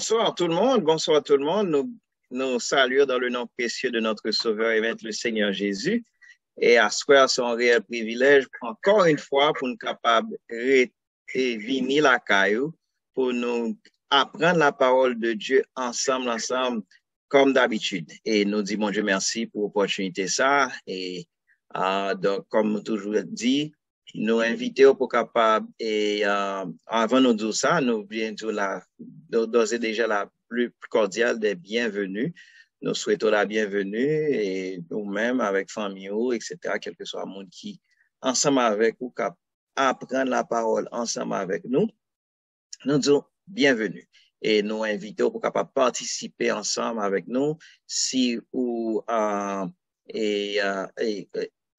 Bonsoir tout le monde, bonsoir tout le monde. Nous saluons dans le nom précieux de notre Sauveur et Maître le Seigneur Jésus. Et à ce soir, c'est un réel privilège, encore une fois, pour nous capables de venir la caillou, pour nous apprendre la parole de Dieu ensemble, comme d'habitude. Et nous disons, mon Dieu, merci pour l'opportunité ça. Et donc, comme toujours dit, nous invitons pour capable et avant de nous dire ça, nous venons d'ores et déjà la plus cordiale des bienvenus. Nous souhaitons la bienvenue et nous-mêmes avec famille, etc., quel que soit le monde qui ensemble avec ou cap apprendre la parole ensemble avec nous. Nous disons bienvenue et nous invitons pour capable participer ensemble avec nous si ou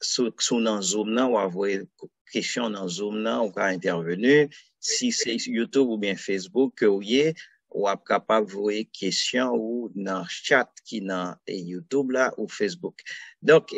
sous dans Zoom nan ou avoir question dans Zoom nan ou ka intervenir si c'est YouTube ou bien Facebook que ou ap capable voyer question ou dans chat qui dans YouTube là ou Facebook. Donc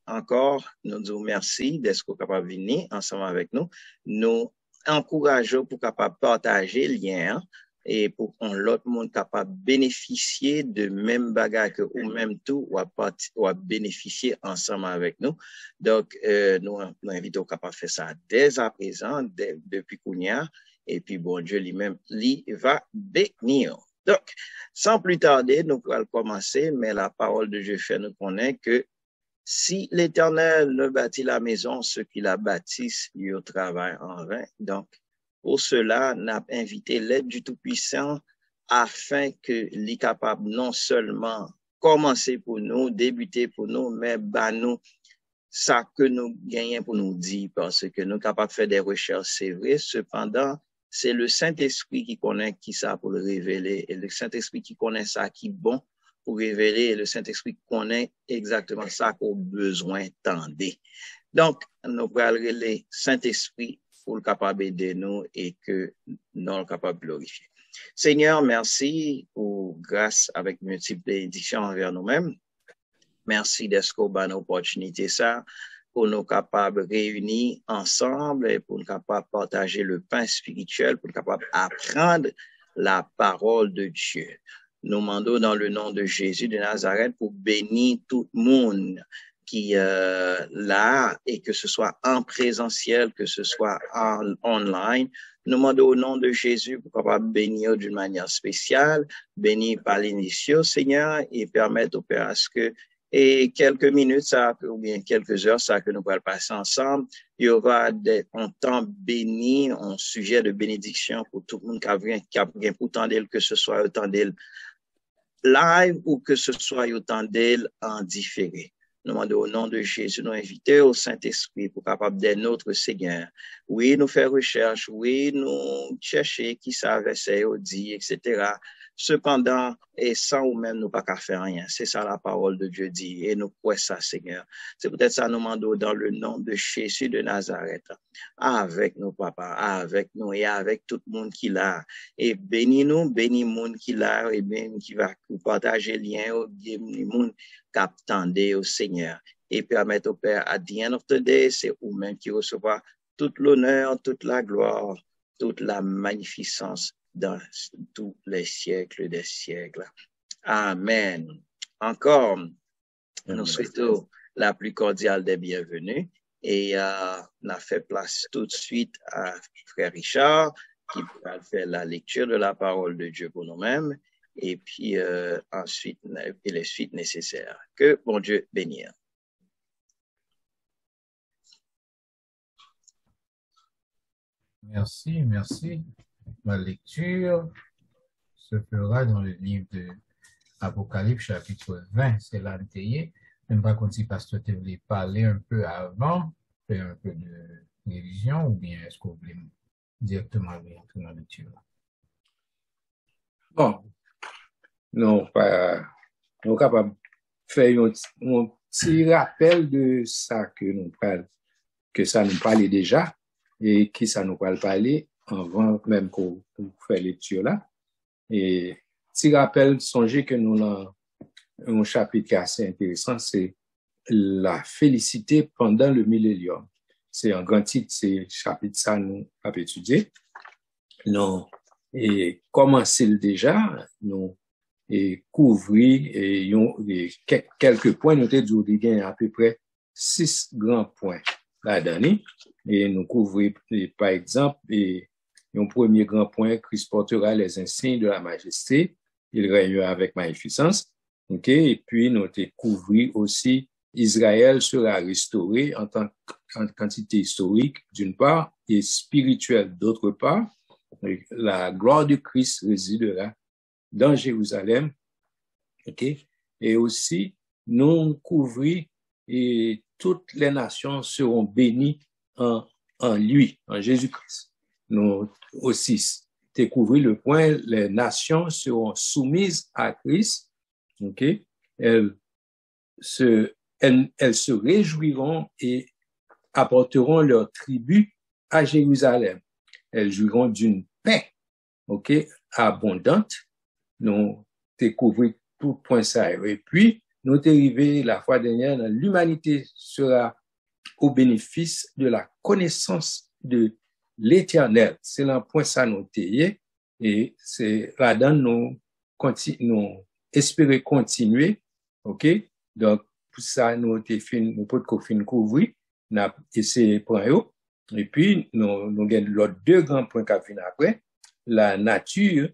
encore nous disons merci d'être capable venir ensemble avec nous. Nous encourageons pour capable partager lien et pour qu'on l'autre monde capable bénéficier de même bagage que ou même tout ou à bénéficier ensemble avec nous. Donc nous invitons capable faire ça dès à présent depuis Kounia et puis bon Dieu lui-même lui va bénir. Donc sans plus tarder nous allons commencer, mais la parole de Dieu fait nous connaître que si l'Éternel ne bâtit la maison, ceux qui la bâtissent, ils travaillent en vain. Donc, pour cela, n'a invité l'aide du Tout-Puissant afin que l'est capable non seulement commencer pour nous, débuter pour nous, mais nous ça que nous gagnons pour nous dire, parce que nous sommes capables de faire des recherches, c'est vrai. Cependant, c'est le Saint-Esprit qui connaît qui ça pour le révéler, et le Saint-Esprit qui connaît ça qui est bon pour révéler, et le Saint-Esprit connaît exactement ça qu'on a besoin d'entendre. Donc, nous allons le Saint-Esprit pour le capable d'aider nous et que nous sommes capables de glorifier. Seigneur, merci pour grâce avec multiples bénédictions envers nous-mêmes. Merci d'être qu'on a l'opportunité ça pour nous capables de réunir ensemble et pour nous capables de partager le pain spirituel, pour nous capables d'apprendre la parole de Dieu. Nous demandons dans le nom de Jésus de Nazareth pour bénir tout le monde qui là et que ce soit en présentiel, que ce soit en online. Nous demandons au nom de Jésus pour capable bénir d'une manière spéciale, bénir par l'initié, Seigneur, et permettre au Père à ce que et quelques minutes, ça, ou bien quelques heures, ça que nous allons passer ensemble, il y aura un temps béni, un sujet de bénédiction pour tout le monde qui a bien pour tendre, que ce soit autant d'elle live ou que ce soit autant d'elle en différé. Nous demandons au nom de Jésus, nous inviter au Saint-Esprit pour capable d'être notre Seigneur. Oui, nous faire recherche, oui, nous chercher qui savait c'est dit, etc. Cependant, et sans ou même nous pas qu'à faire rien. C'est ça la parole de Dieu dit, et nous croyons ça, Seigneur. C'est peut-être ça nous demandons dans le nom de Jésus de Nazareth, avec nos papas, avec nous et avec tout le monde qui l'a. Et bénis-nous, bénis le monde qui l'a, et bénis qui va partager le lien, bénis le monde qui attendait au Seigneur. Et permettre au Père, à the end of the day, c'est vous-même qui recevra toute l'honneur, toute la gloire, toute la magnificence dans tous les siècles des siècles. Amen. Encore, nous souhaitons la plus cordiale des bienvenues et on a fait place tout de suite à Frère Richard qui va faire la lecture de la parole de Dieu pour nous-mêmes et puis ensuite et les suites nécessaires. Que bon Dieu bénisse. Merci, merci. Ma lecture se fera dans le livre de Apocalypse chapitre 20. C'est là le théier. Même pas comme si pasteur te voulait parler un peu avant, faire un peu de révision, ou bien est-ce que vous voulez directement aller dans la lecture? Bon, non, pas, nous capables de faire un petit rappel de ça que nous parlons, que ça nous parlait déjà, et qui ça nous parler avant même qu'on fait lecture là. Et petit rappel, songez que nous avons un chapitre qui est assez intéressant, c'est la félicité pendant le millénium. C'est un grand titre, c'est chapitre ça nous avons étudié. Non, et commencer déjà, nous, et couvrir, et quelques points, nous avons dit à peu près 6 grands points là-dedans, et nous couvrir, par exemple, et un premier grand point, Christ portera les insignes de la majesté, il régnera avec magnificence, ok, et puis nous avons couvrir aussi Israël sera restauré en tant qu'en quantité historique d'une part et spirituelle d'autre part. La gloire de Christ résidera dans Jérusalem, ok, et aussi nous couvrir et toutes les nations seront bénies en lui, en Jésus-Christ. Nous aussi découvrir le point, les nations seront soumises à Christ, ok, elles se réjouiront et apporteront leur tribut à Jérusalem. Elles jouiront d'une paix, ok, abondante. Nous découvrons tout point ça. Et puis, nous arrivés la fois dernière, l'humanité sera au bénéfice de la connaissance de l'Éternel. C'est le point ça nous taillé. Et c'est là-dedans nous espérer continuer, ok. Donc, pour ça, nous pouvons couvrir, nous avons essayé de prendre. Et puis, nous avons l'autre 2 grands points qui viennent après. La nature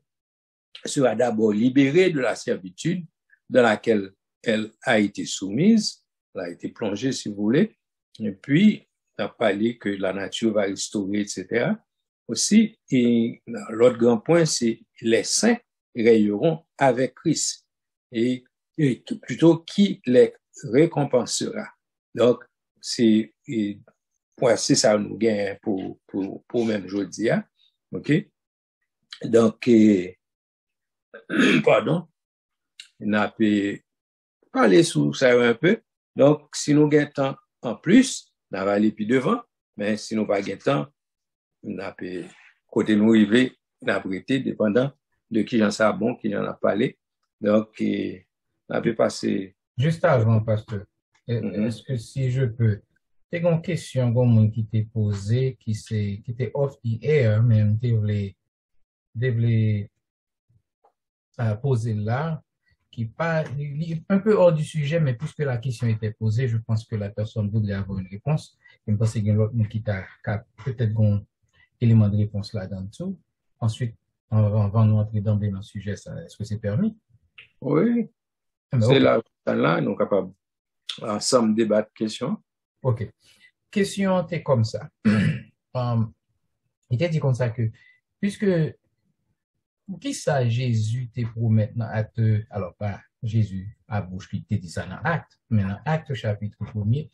sera d'abord libérée de la servitude dans laquelle elle a été soumise, elle a été plongée, si vous voulez. Et puis, on a parlé que la nature va restaurer, etc. Aussi, et l'autre grand point, c'est les saints rayeront avec Christ. Et plutôt qui les récompensera. Donc, c'est ça nous gagne pour même aujourd'hui. OK? Donc, pardon, on a pu parler sur ça un peu. Donc, si nous gagnons temps en plus, on va aller plus devant, mais si nous pas gagnons temps, on a pu, côté nous arriver, on a prêté, dépendant de qui j'en sais bon, qui en a parlé. Donc, on a pu passer. Juste avant, pasteur, est-ce que si je peux, c'est une question qui t'est posée, qui était off the air, même, devait poser là, qui pas un peu hors du sujet, mais puisque la question était posée, je pense que la personne voudrait avoir une réponse. Je pense qu'il y a l'autre qui a peut-être un élément de réponse là dans dessous. Ensuite, on va nous entrer dans le sujet. Est-ce que c'est permis? Oui. C'est là, nous sommes capables ensemble débattre question. OK. Question est comme ça. Il t'a dit comme ça que, puisque, pour qui ça Jésus te promet dans acte, alors pas Jésus à bouche qui te dit ça dans acte, mais dans acte chapitre 1er,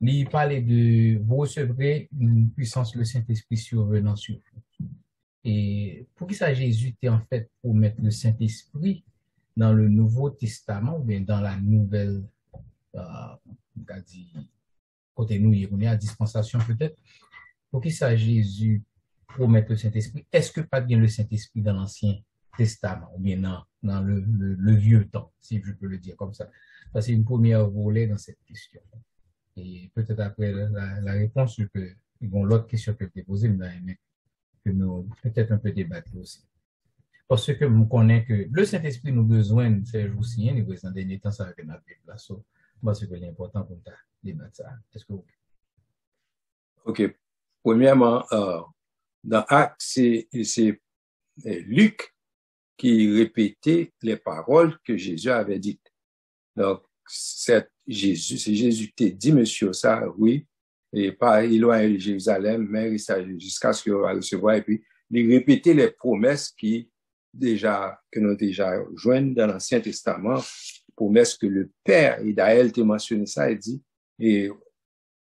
il parlait de vous recevrez une puissance, le Saint-Esprit survenant sur vous. Et pour qui ça Jésus te en fait promettre le Saint-Esprit dans le Nouveau Testament ou bien dans la nouvelle, on a dit, côté nous, on est à dispensation peut-être. Pour qui ça Jésus promettre le Saint-Esprit? Est-ce que pas bien le Saint-Esprit dans l'Ancien Testament ou bien dans le vieux temps, si je peux le dire comme ça? Ça, c'est une première volet dans cette question. Et peut-être après la réponse, l'autre question que je t'ai posée, mais que nous peut-être un peu débattre aussi. Parce que nous connaissons que le Saint-Esprit nous besoin de faire jour si nous dans les derniers temps, ça va venir avec la place. Parce que c'est important pour nous débattre ça. Est-ce que vous... OK. Premièrement, dans Actes, c'est Luc qui répétait les paroles que Jésus avait dites. Donc, c'est Jésus qui dit, monsieur, ça, oui, et pas éloigné de Jérusalem, mais jusqu'à ce qu'il va recevoir, et puis, il répétait les promesses que nous déjà jointes dans l'Ancien Testament, promesses que le Père, et d'ailleurs, il t'a mentionné ça, il dit, et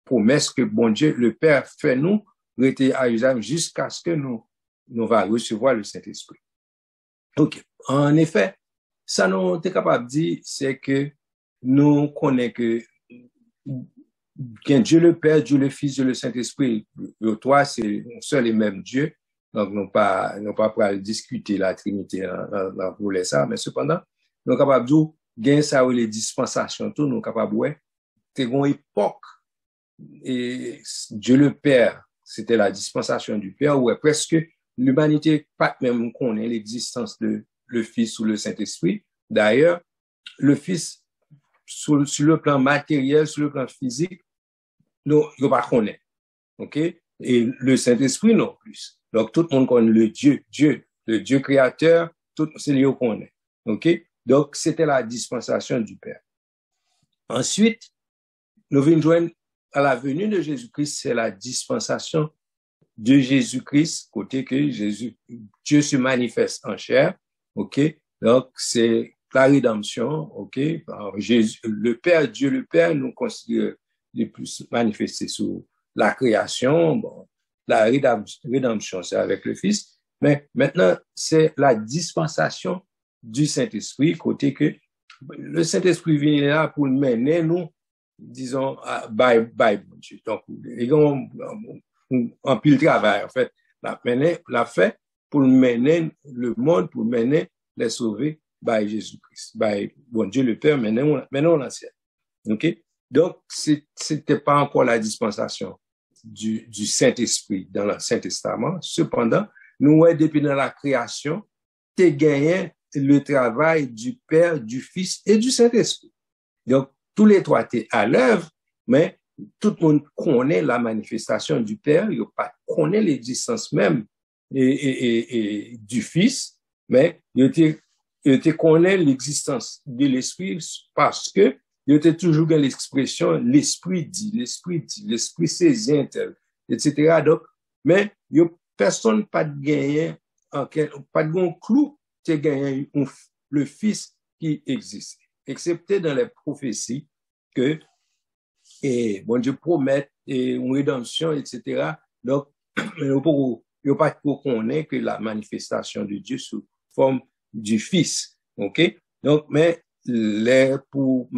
promesses que bon Dieu, le Père fait nous, rester à Jérusalem jusqu'à ce que nous va recevoir le Saint-Esprit. OK. En effet, ça nous est capable de dire, c'est que nous connaissons que Dieu le Père, Dieu le Fils, Dieu le Saint-Esprit, le trois, c'est un seul et même Dieu. Donc, nous pas pour discuter la Trinité dans pour ça, mais cependant, nous sommes capables de dire, gain ça ou les dispensations, tout, nous sommes capables de dire, c'est une époque, et Dieu le Père, c'était la dispensation du Père, où presque l'humanité pas même connaît l'existence de le Fils ou le Saint-Esprit. D'ailleurs, le Fils, sur le plan matériel, sur le plan physique, nous, il pas connaît. OK? Et le Saint-Esprit non plus. Donc, tout le monde connaît le Dieu créateur, tout, c'est lui qu'on connaît. OK? Donc, c'était la dispensation du Père. Ensuite, nous venons joindre à la venue de Jésus-Christ, c'est la dispensation de Jésus-Christ, côté que Dieu se manifeste en chair. OK? Donc, c'est la rédemption. OK? Alors, Jésus, Dieu le Père, nous considère le plus manifesté sur la création. Bon, la rédemption, c'est avec le Fils. Mais maintenant, c'est la dispensation du Saint-Esprit, côté que le Saint-Esprit vient là pour mener nous, disons, bye, bon Dieu. Donc, en pile travail, en fait, l'a fait pour mener le monde, pour mener les sauver, by Jésus-Christ, by bon Dieu le Père, maintenant l'ancien. OK? Donc, c'était pas encore la dispensation du Saint-Esprit dans l'Ancien Testament. Cependant, nous, depuis dans la création, t'es gagné le travail du Père, du Fils et du Saint-Esprit. Donc, tous les trois étaient à l'œuvre, mais tout le monde connaît la manifestation du Père, il connaît l'existence même et du Fils, mais il connaît l'existence de l'Esprit parce que il était toujours dans l'expression l'Esprit dit, l'Esprit saisit, etc. Donc, mais personne pas de gagner, pas de clou, tu gagné le Fils qui existe, excepté dans les prophéties que bon Dieu promet une rédemption, etc. Donc, il n'y a pas pour connaître que la manifestation de Dieu sous forme du Fils. OK? Donc, mais pour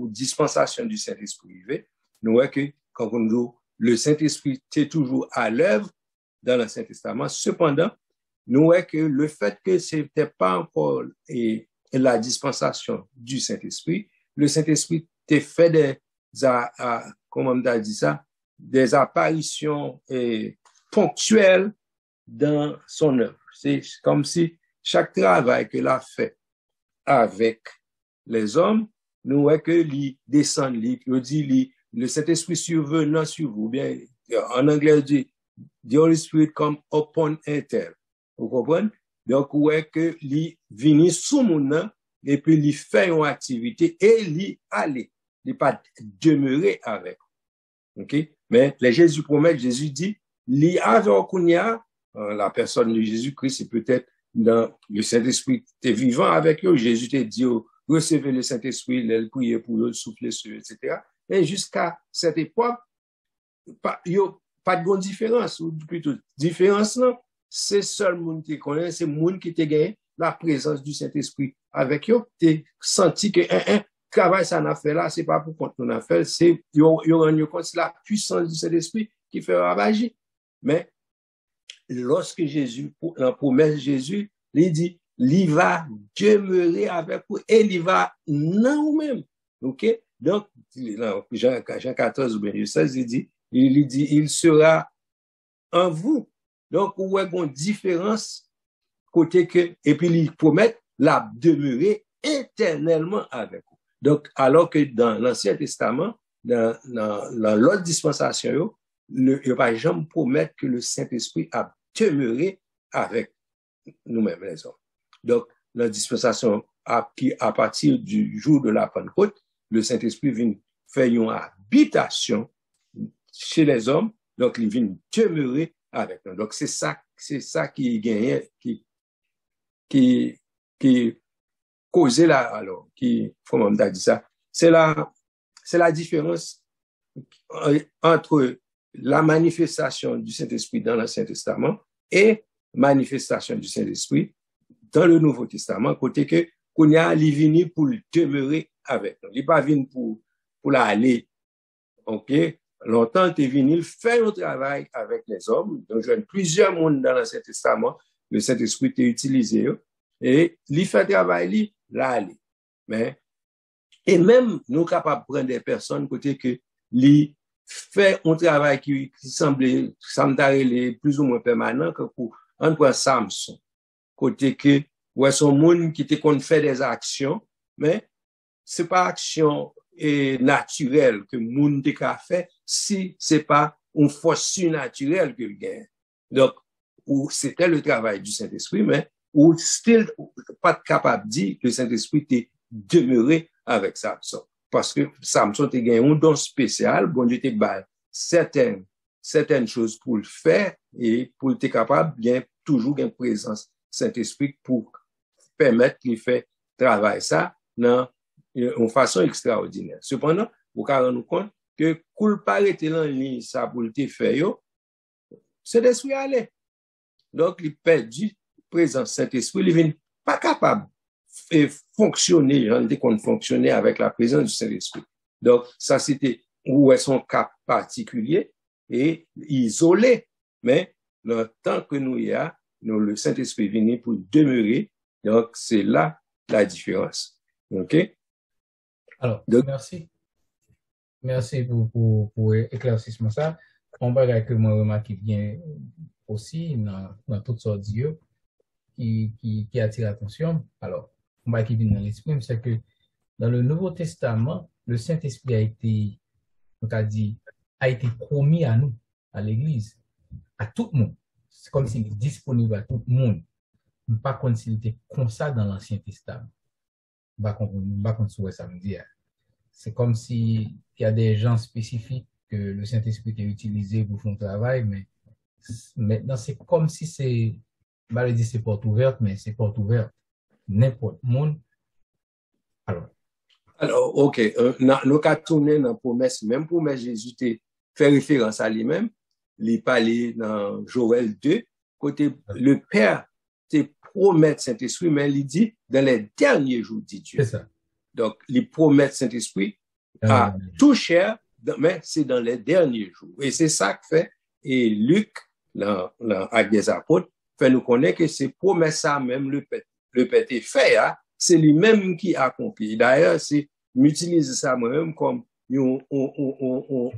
dispensation du Saint-Esprit, nous voyons que quand on dit le Saint-Esprit est toujours à l'œuvre dans l'Ancien Testament. Cependant, nous voyons que le fait que ce n'était pas encore la dispensation du Saint-Esprit, le Saint-Esprit t'a fait comment on a dit ça, des apparitions ponctuelles dans son œuvre. C'est comme si chaque travail qu'il a fait avec les hommes, nous voyons que lui descend, le Saint-Esprit survenant sur vous, bien, en anglais, dit, the Holy Spirit come upon a tel. Vous comprenez? Donc, vous voyez que lui vient sous mon et puis lui fait une activité et lui aller. Il n'est pas demeurer avec. OK? Mais les Jésus promet, Jésus dit, lui avec la personne de Jésus-Christ, c'est peut-être dans le Saint-Esprit, t'es vivant avec eux. Jésus t'a dit, recevez le Saint-Esprit, il prier pour eux, souffler sur eux, etc. Et jusqu'à cette époque, pas de grande différence, ou plutôt différence, non, c'est seul monde qui connaît, c'est monde qui t'a gagné la présence du Saint-Esprit avec eux. T'es senti que travail ça n'a fait là, c'est pas pour compte qu'on a fait, c'est il rend compte c'est la puissance du Saint-Esprit qui fait ravager. Mais lorsque Jésus, la promesse de Jésus, il dit, il va demeurer avec vous et il va non même. OK? Donc, Jean 14 ou bien 16, il dit, il sera en vous. Donc, où est une différence côté que, et puis il promet la demeurer éternellement avec vous. Donc, alors que dans l'Ancien Testament, dans l'autre dispensation, il ne va jamais promettre que le Saint-Esprit a demeuré avec nous-mêmes les hommes. Donc, la dispensation à partir du jour de la Pentecôte, le Saint-Esprit vient faire une habitation chez les hommes, donc il vient demeurer avec nous. Donc, c'est ça qui gagnait, qui causait là, alors, comment on a dit ça? C'est la différence entre la manifestation du Saint-Esprit dans l'Ancien Testament et manifestation du Saint-Esprit dans le Nouveau Testament, côté que qu'on a venu pour demeurer avec nous. Il n'est pas venu pour l'aller. OK? Longtemps, il est venu faire un travail avec les hommes. Donc, il y a plusieurs mondes dans l'Ancien Testament. Le Saint-Esprit est utilisé. Et il fait travail, l'aller. Mais, et même, nous sommes capables de prendre des personnes côté que lui fait un travail qui semble plus ou moins permanent que pour on prend Samson. Côté que, ouais, son monde qui te qu'on fait des actions, mais c'est pas action naturelle que monde te ka fait si c'est pas une force surnaturelle que le gagne. Donc, ou c'était le travail du Saint-Esprit, mais ou still pas capable de dire que le Saint-Esprit t'est demeuré avec Samson. Parce que Samson te gagné un don spécial, bon Dieu te bail certaines choses pour le faire et pour être capable de toujours une présence Saint-Esprit pour permettre qu'il fait travail ça dans une façon extraordinaire. Cependant, vous pouvez rendre compte que coule pas rester en ligne ça pour le faire, c'est l'esprit aller. Donc, il perdu présence Saint-Esprit, il n'est pas capable de fonctionner, qu'on fonctionnait avec la présence du Saint-Esprit. Donc, ça c'était où est son cas particulier et isolé. Mais le temps que nous y a, le Saint-Esprit vient pour demeurer. Donc, c'est là la différence. OK? Alors, donc, merci. Merci pour éclaircissement ça. On va que moi remarque bien aussi dans toutes sortes d'yeux qui attire l'attention. Alors, on va qui vient dans l'esprit, c'est que dans le Nouveau Testament, le Saint-Esprit a été promis à nous, à l'Église, à tout le monde. C'est comme s'il est disponible à tout le monde. Pas comme s'il était comme ça dans l'Ancien Testament. Pas comme ça me dit. C'est comme si il y a des gens spécifiques que le Saint-Esprit est utilisé pour faire un travail, mais maintenant c'est comme si c'est porte ouverte, mais c'est porte ouverte. N'importe monde. Alors, ok, nous avons tourné dans la promesse, même promesse Jésus fait référence à lui-même, il parlait dans Joël 2, côté le Père te promet Saint-Esprit, mais il dit dans les derniers jours, dit Dieu. C'est ça. Donc, il promet Saint-Esprit à tout cher, mais c'est dans les derniers jours. Et c'est ça que fait, et Luc, avec des apôtres, fait nous connaître que c'est promesse ça même le Père fait, hein, c'est lui-même qui accomplit. D'ailleurs, c'est m'utiliser ça moi-même comme une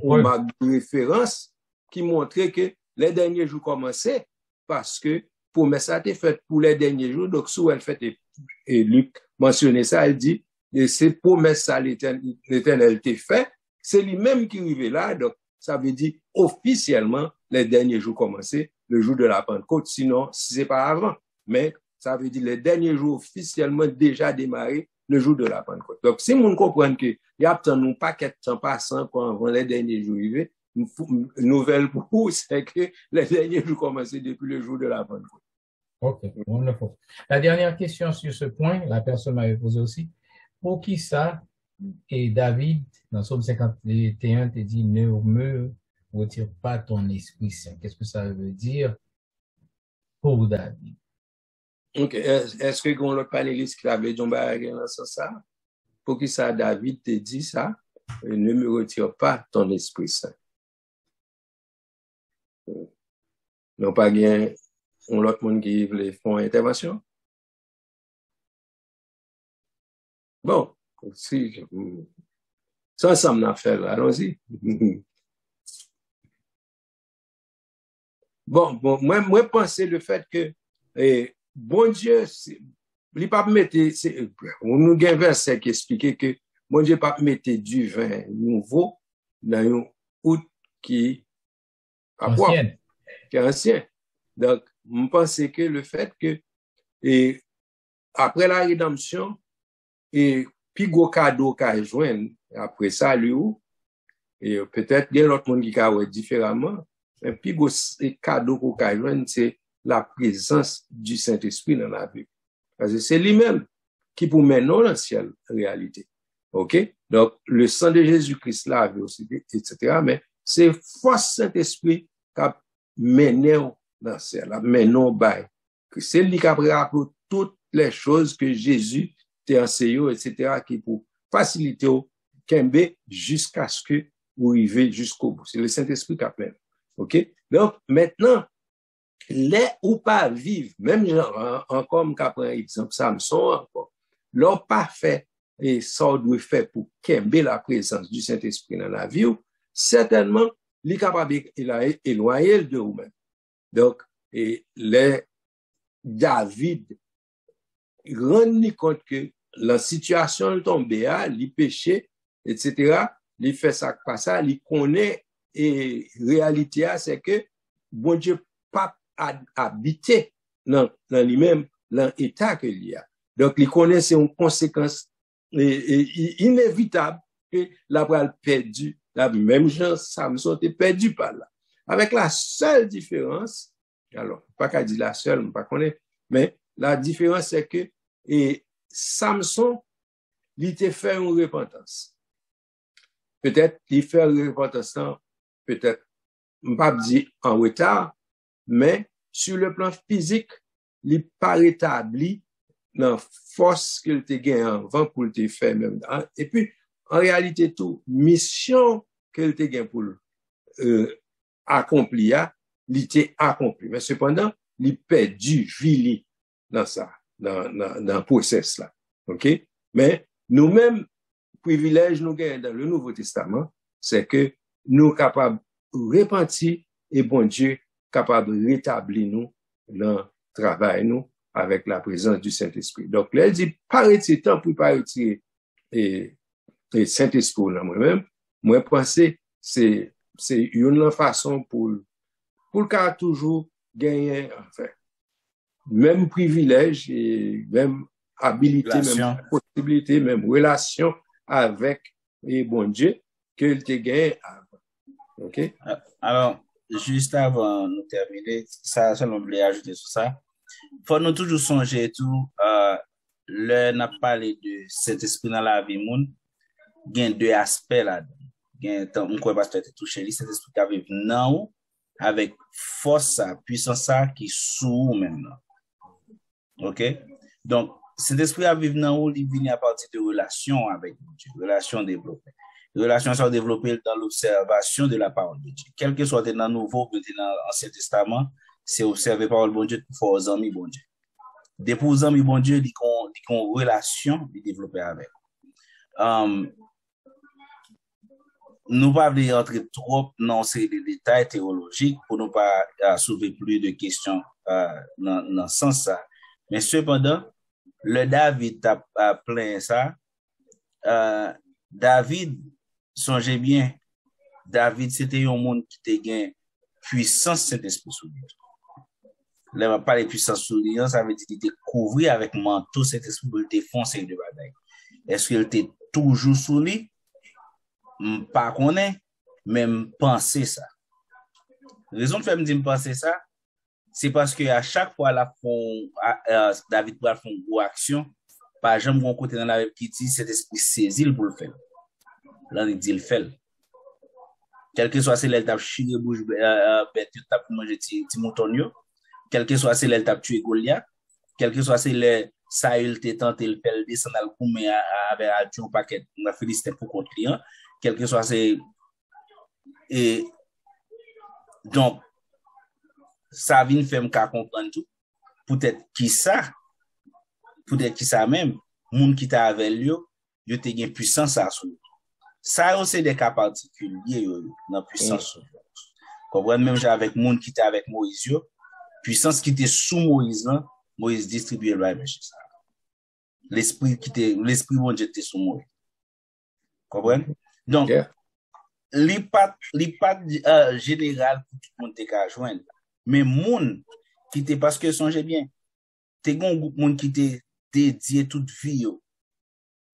marque de référence qui montrait que les derniers jours commençaient parce que promesse ça a été faite pour les derniers jours. Donc, sous elle fait, et Luc mentionnait ça, elle dit, et c'est promesse ça l'Éternel t'a fait, c'est lui-même qui arrivait là. Donc, ça veut dire officiellement les derniers jours commençaient, le jour de la Pentecôte, sinon, c'est pas avant. Mais ça veut dire les derniers jours officiellement déjà démarré le jour de la Pentecôte. Donc, si on comprend que il y a un paquet de temps passant avant les derniers jours arrivés, une nouvelle pour vous, c'est que les derniers jours commençaient depuis le jour de la Pentecôte. Ok, wonderful. La dernière question sur ce point, la personne m'avait posé aussi. Pour qui ça, et David, dans Psaume 51, te dit, ne me retire pas ton Esprit Saint. Qu'est-ce que ça veut dire pour David? Ok, est-ce que on le panéliste qui avait dit dans ça? Pour qui ça, David te dit ça? Ne me retire pas ton Esprit Saint. Non pas bien, on l'autre monde qui veut faire une intervention? Bon, si, ça ensemble n'a fait, allons-y. Bon, moi, penser le fait que, bon Dieu, il pas mettre, on nous a un verset qui explique que bon Dieu pas mettre du vin nouveau dans une outre qui est ancien. Donc, je pense que le fait que, et après la rédemption, et puis gros cadeau qu'a joindre après ça, lui, et peut-être il y a l'autre monde qui a différemment, mais puis gros cadeau qu'a joindre, c'est la présence du Saint-Esprit dans la vie. Parce que c'est lui-même qui pour mener dans le ciel, réalité. OK? Donc, le sang de Jésus-Christ là, aussi, etc. Mais c'est force Saint-Esprit qui a mené dans le ciel, mené au bail. C'est lui qui a rappelé toutes les choses que Jésus t'a enseigné, etc., qui pour faciliter au Kembe jusqu'à ce que vous arrivez jusqu'au bout. C'est le Saint-Esprit qui a mené. OK? Donc, maintenant, les ou pas vivre, même encore comme exemple, Samson encore, l'ont pas fait et ça doit faire pour qu'aimer la présence du Saint-Esprit dans la vie, certainement, il est capable d'éloigner de vous-même. Donc, et les David rend compte que la situation tombée, il péché, etc., il fait ça pas ça, il connaît et réalité c'est que bon Dieu pas habité dans lui-même dans l'état qu'il y a. Donc il connaît c'est une conséquence inévitable que la pral perdu, la même Jean Samson était perdu par là. Avec la seule différence, alors pas qu'à dire la seule, pas connaître, mais la différence c'est que Samson il était fait une repentance. Peut-être il fait une repentance, peut-être pas dire en retard, mais sur le plan physique, il n'est pas rétabli dans la force qu'il te gagne avant pour le faire même. Et puis, en réalité, tout, mission qu'il te gagne pour accomplir, il était accompli. Mais cependant, il perdu, vili dans ça, dans le process là. OK? Mais nous-mêmes, privilège nous gagnons dans le Nouveau Testament, c'est que nous sommes capables de repentir et bon Dieu capable de rétablir nous dans le travail nous avec la présence du Saint-Esprit. Donc, là, elle dit, pas retirer temps pour pas retirer et Saint-Esprit là moi-même. Moi, penser, c'est une façon pour qu'à toujours gagner, enfin, même privilège et même habilité, relation. même possibilité, même relation avec et bon Dieu que te gagne avant. OK? Alors, juste avant de terminer, ça, je voulais ajouter sur ça. Faut nous toujours songer tout, là, n'a parlé de cet esprit dans la vie monde, il y a deux aspects là. On croit pas que tu touché cet esprit qui arrive non avec force, puissance qui sous même là. OK? Donc, cet esprit à vivre dans où il vient à partir de relations avec Dieu, relations développées. Les relations sont développées dans l'observation de la parole de Dieu. Quel que soit dans le Nouveau ou dans l'Ancien Testament, c'est observer la parole de Dieu pour faire aux amis bon Dieu. Des pour aux amis bon Dieu, ils ont une relation de développer avec. Nous pas venir entrer trop dans ces détails théologiques pour ne pas soulever plus de questions dans ce sens-là. Mais cependant, le David a plein ça. David, songez bien, David, c'était un monde qui te gagne puissance Saint-Esprit sous lui. Là, on parle de puissance sous lui, ça veut dire qu'il était couvert avec manteau Saint-Esprit pour le défoncer de bataille. Est-ce qu'il était toujours sous lui? Pas qu'on est, même penser ça. La raison de faire me dire penser ça, c'est parce que à chaque fois David va faire une grosse action, par exemple, mon côté dans la Bible qui dit cet esprit saisit pour le faire. Là, il dit le fait. Quel que soit celle qui a chiré bouche bête, tu as mangé petit mouton, quel que soit celle qui a tué Goliath, quel que soit celle Saül t'est tenté le faire descendre le coup mais avec un paquet de Philistins pour contre client, quel que soit c'est et donc ça vient faire me comprendre tout. Peut-être qui ça même monde qui t'a avec lui, yo te gain puissance à sous. Ça c'est des cas particuliers dans puissance. Comprendre même avec monde qui t'a avec Moïse, puissance qui était sous Moïse là, Moïse distribuait le même ça. L'esprit bon Dieu était sous Moïse. Comprendre? Donc pas général pour tout le monde te joindre, mais monde qui était parce que songez bien, t'es un groupe monde qui était dédié toute vie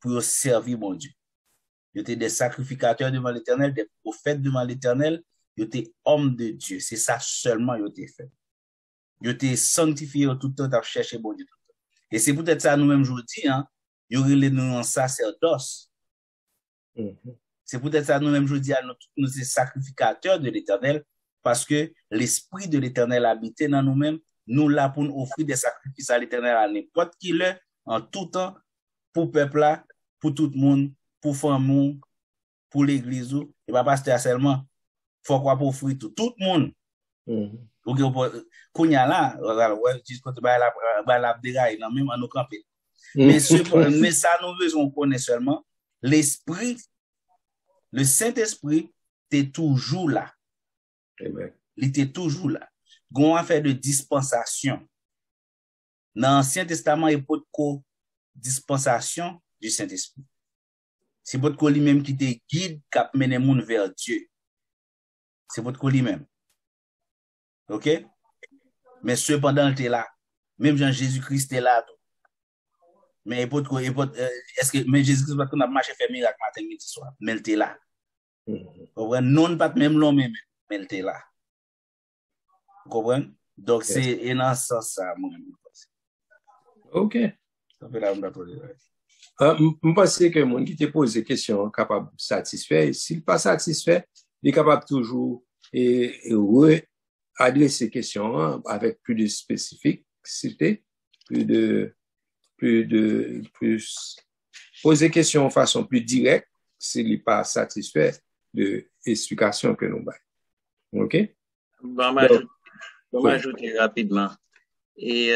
pour servir mon Dieu. Ils étaient des sacrificateurs devant l'Éternel, des prophètes devant l'Éternel, ils étaient hommes de Dieu. C'est ça seulement ils étaient fait. Ils étaient sanctifiés tout le temps à chercher bon Dieu. Et c'est peut-être ça nous-mêmes aujourd'hui, hein, ils auraient les nous en sacerdoce. C'est peut-être ça nous-mêmes aujourd'hui, nous sommes sacrificateurs de l'Éternel, parce que l'Esprit de l'Éternel habitait dans nous-mêmes, nous là pour nous offrir des sacrifices à l'Éternel à n'importe qui l'est, en tout temps, pour peuple là, pour tout le monde, pour famille, pour l'église, et pas pasteur seulement. Faut quoi pour offrir tout le monde. Qu'on y a là, jusqu'à la déraille, même à nos campés. Mais ça, nous besoin connaître seulement l'Esprit, le Saint-Esprit, t'es toujours là. Amen. Il était toujours là. Gon affaire de dispensation. Dans l'Ancien Testament, il n'y a pas de dispensation du Saint-Esprit. C'est pas de lui-même qui te guide, qui mène les gens vers Dieu. C'est pas de lui-même. OK? Mais cependant, il est là. Même Jean-Jésus-Christ est là. Mais est-ce que mais Jésus-Christ va qu'on a marché faire miracle matin midi soir, mais il est là. Non pas même l'homme même, mais il est là. Vous comprenez? Donc c'est dans ce sens ça moi. OK. Ça fait là on va je pense que mon qui te pose des questions capable de satisfaire, s'il pas satisfait, il est capable toujours adresser questions avec plus de spécificité, plus poser questions de façon plus directe s'il n'est pas satisfait de l'explication que nous avons. OK? Bon, m'ajouter rapidement. Et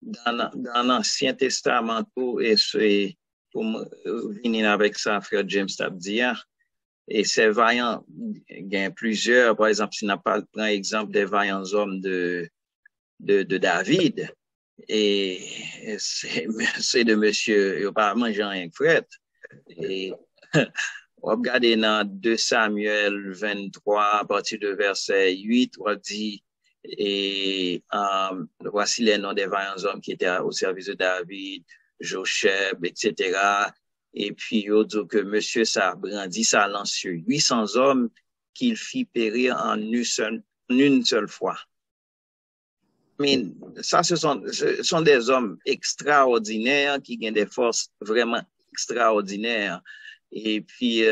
dans l'Ancien Testament, pour venir avec ça, frère James Tabdia, et ces vaillants, il y a plusieurs, par exemple, si on n'a pas prend exemple des vaillants hommes de David, et c'est de monsieur, il n'a pas mangé rien que Fred. Et on va regarder dans 2 Samuel 23, à partir de verset 8, on dit, et voici les noms des vaillants hommes qui étaient au service de David, Jocheb, etc. Et puis, il dit que monsieur ça brandit sa lance sur 800 hommes qu'il fit périr en une seule fois. Mais ça, ce sont des hommes extraordinaires qui ont des forces vraiment extraordinaires. Et puis,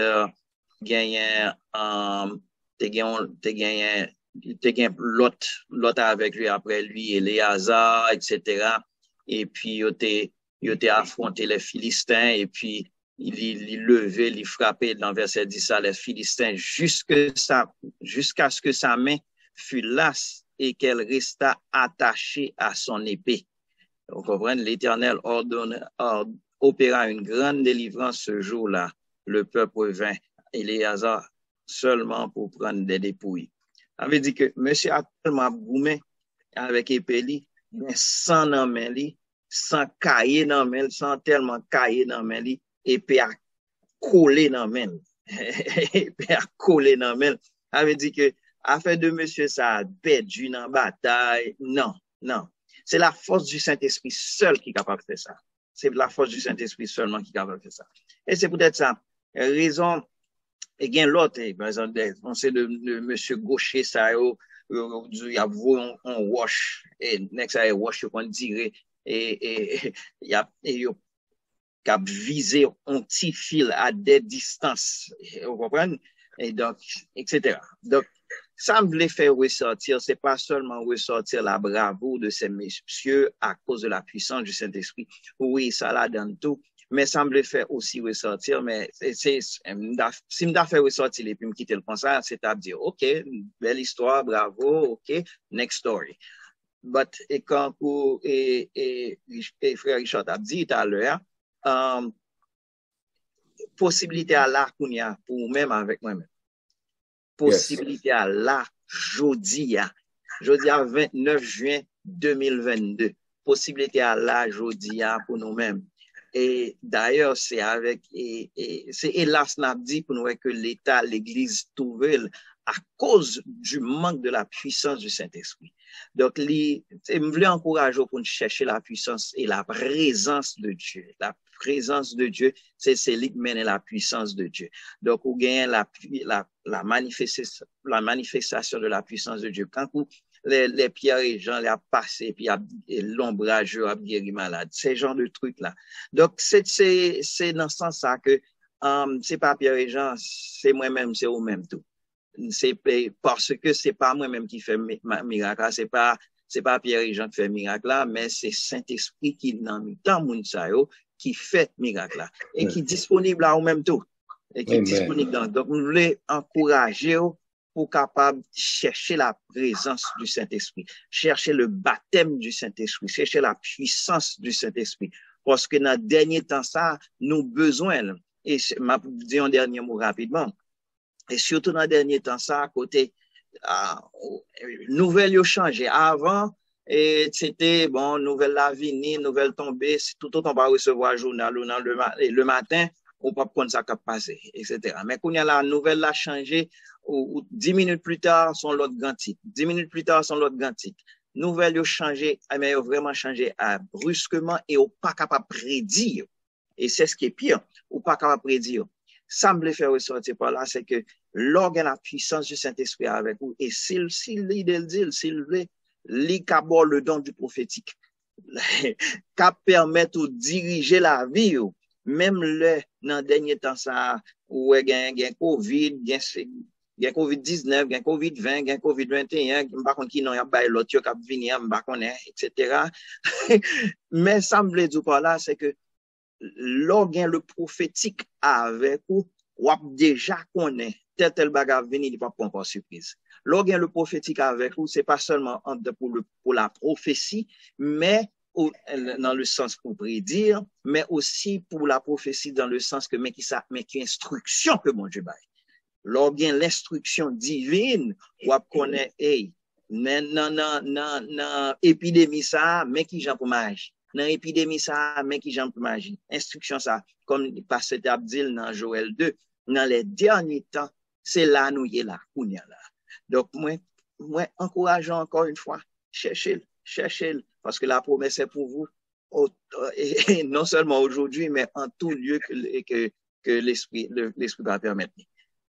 l'autre avec lui après lui, Éléazar, etc. Et puis, il a affronté les Philistins et puis il levait, il frappait dans verset 10 les Philistins jusqu'à ce que sa main fût lasse et qu'elle resta attachée à son épée. Vous comprenez, l'Éternel opéra une grande délivrance ce jour-là. Le peuple vint, Éléazar seulement pour prendre des dépouilles. Ça veut dire que monsieur a tellement boumé avec épée, mais sans main, sans cahier dans main, sans tellement cahier dans main, épée a collé dans main. Épée a collé dans main. Ça veut dire que affaire de monsieur ça a perdu dans bataille. Non. C'est la force du Saint-Esprit seul qui est capable de faire ça. C'est la force du Saint-Esprit seulement qui est capable de faire ça. Et c'est peut-être ça. Raison, et bien l'autre, par exemple, on sait de monsieur Gaucher, ça, il y a un wash, et next à wash, on dirait, et il y a visé un petit fil à des distances. Vous comprenez? Et donc, etc. Donc, ça me voulait faire ressortir, c'est pas seulement ressortir la bravoure de ces messieurs à cause de la puissance du Saint-Esprit. Oui, ça la donne tout, mais ça me voulait faire aussi ressortir, mais si me fait ressortir et puis me quitter le concert, c'est à dire, OK, belle histoire, bravo, OK, next story. But, et quand et frère Richard a dit tout à l'heure, possibilité à la qu'on y a pour même avec moi-même. Possibilité à la jeudi à 29 juin 2022. Possibilité à la jeudi à pour nous-mêmes. Et d'ailleurs, c'est avec, c'est hélas n'a dit pour nous que l'État, l'Église trouve à cause du manque de la puissance du Saint-Esprit. Donc, je voulais encourager pour nous chercher la puissance et la présence de Dieu. La présence de Dieu, c'est celui qui mène la puissance de Dieu. Donc, on gagne la manifestation de la puissance de Dieu. Quand les pierres et gens les a passé, puis l'ombrageux a guéri malade. Ces genres de trucs-là. Donc, c'est dans ce sens-là que c'est pas Pierre et Jean, c'est moi-même, c'est vous-même tout. C'est parce que c'est pas moi-même qui fait miracle, c'est pas Pierre et Jean qui fait miracle là, mais c'est Saint-Esprit qui dans moun sa yo qui fait miracle là et qui est disponible là au même tout et qui est disponible dans. Donc nous voulons encourager pour capable chercher la présence du Saint-Esprit, chercher le baptême du Saint-Esprit, chercher la puissance du Saint-Esprit parce que dans le dernier temps ça nous besoin et m'a dit un dernier mot rapidement. Et surtout dans le dernier temps, ça, à côté, nouvelles ont changé. Avant, et c'était, bon, nouvelle la vini, nouvelle tombée, tout autant pas recevoir journal ou le matin, ou pas prendre ça cap passé, etc. Mais quand il y a la nouvelle la changé, ou 10 minutes plus tard, son l'autre gantique. 10 minutes plus tard, son l'autre gantique. Nouvelle yo changé, mais yo vraiment changé brusquement et ou pas capable de prédire. Et c'est ce qui est pire, ou pas capable de prédire. Ça me fait ressortir par là, c'est que l'organe la puissance du Saint-Esprit avec vous, et s'il dit, s'il veut, li kabor le don du prophétique, qui permet de diriger la vie, même le, dans dernier temps, ça, où il y a COVID, il y a COVID-19, il y a COVID-20, il y a COVID-21, par contre, qui n'ont pas l'autre, qui a venir, etc. Mais ça me dit par là, c'est que l'organe le prophétique avec vous, ou déjà connaît tel bagage venir, il pas encore surprise. L'organe le prophétique avec vous, c'est pas seulement pour la prophétie, mais dans le sens pour prédire, mais aussi pour la prophétie dans le sens que mais qui instruction que mon Dieu baille. L'organe l'instruction divine, ou connaît non épidémie ça, mais qui j'en pour magie. Dans épidémie ça, mais qui j'en pour magie. Instruction ça, comme pasteur Abdil dans Joël 2, dans les derniers temps, c'est là nous y est là, on y est là. Donc moi encourageant encore une fois, cherchez-le, parce que la promesse est pour vous, et non seulement aujourd'hui, mais en tout lieu que l'esprit va permettre.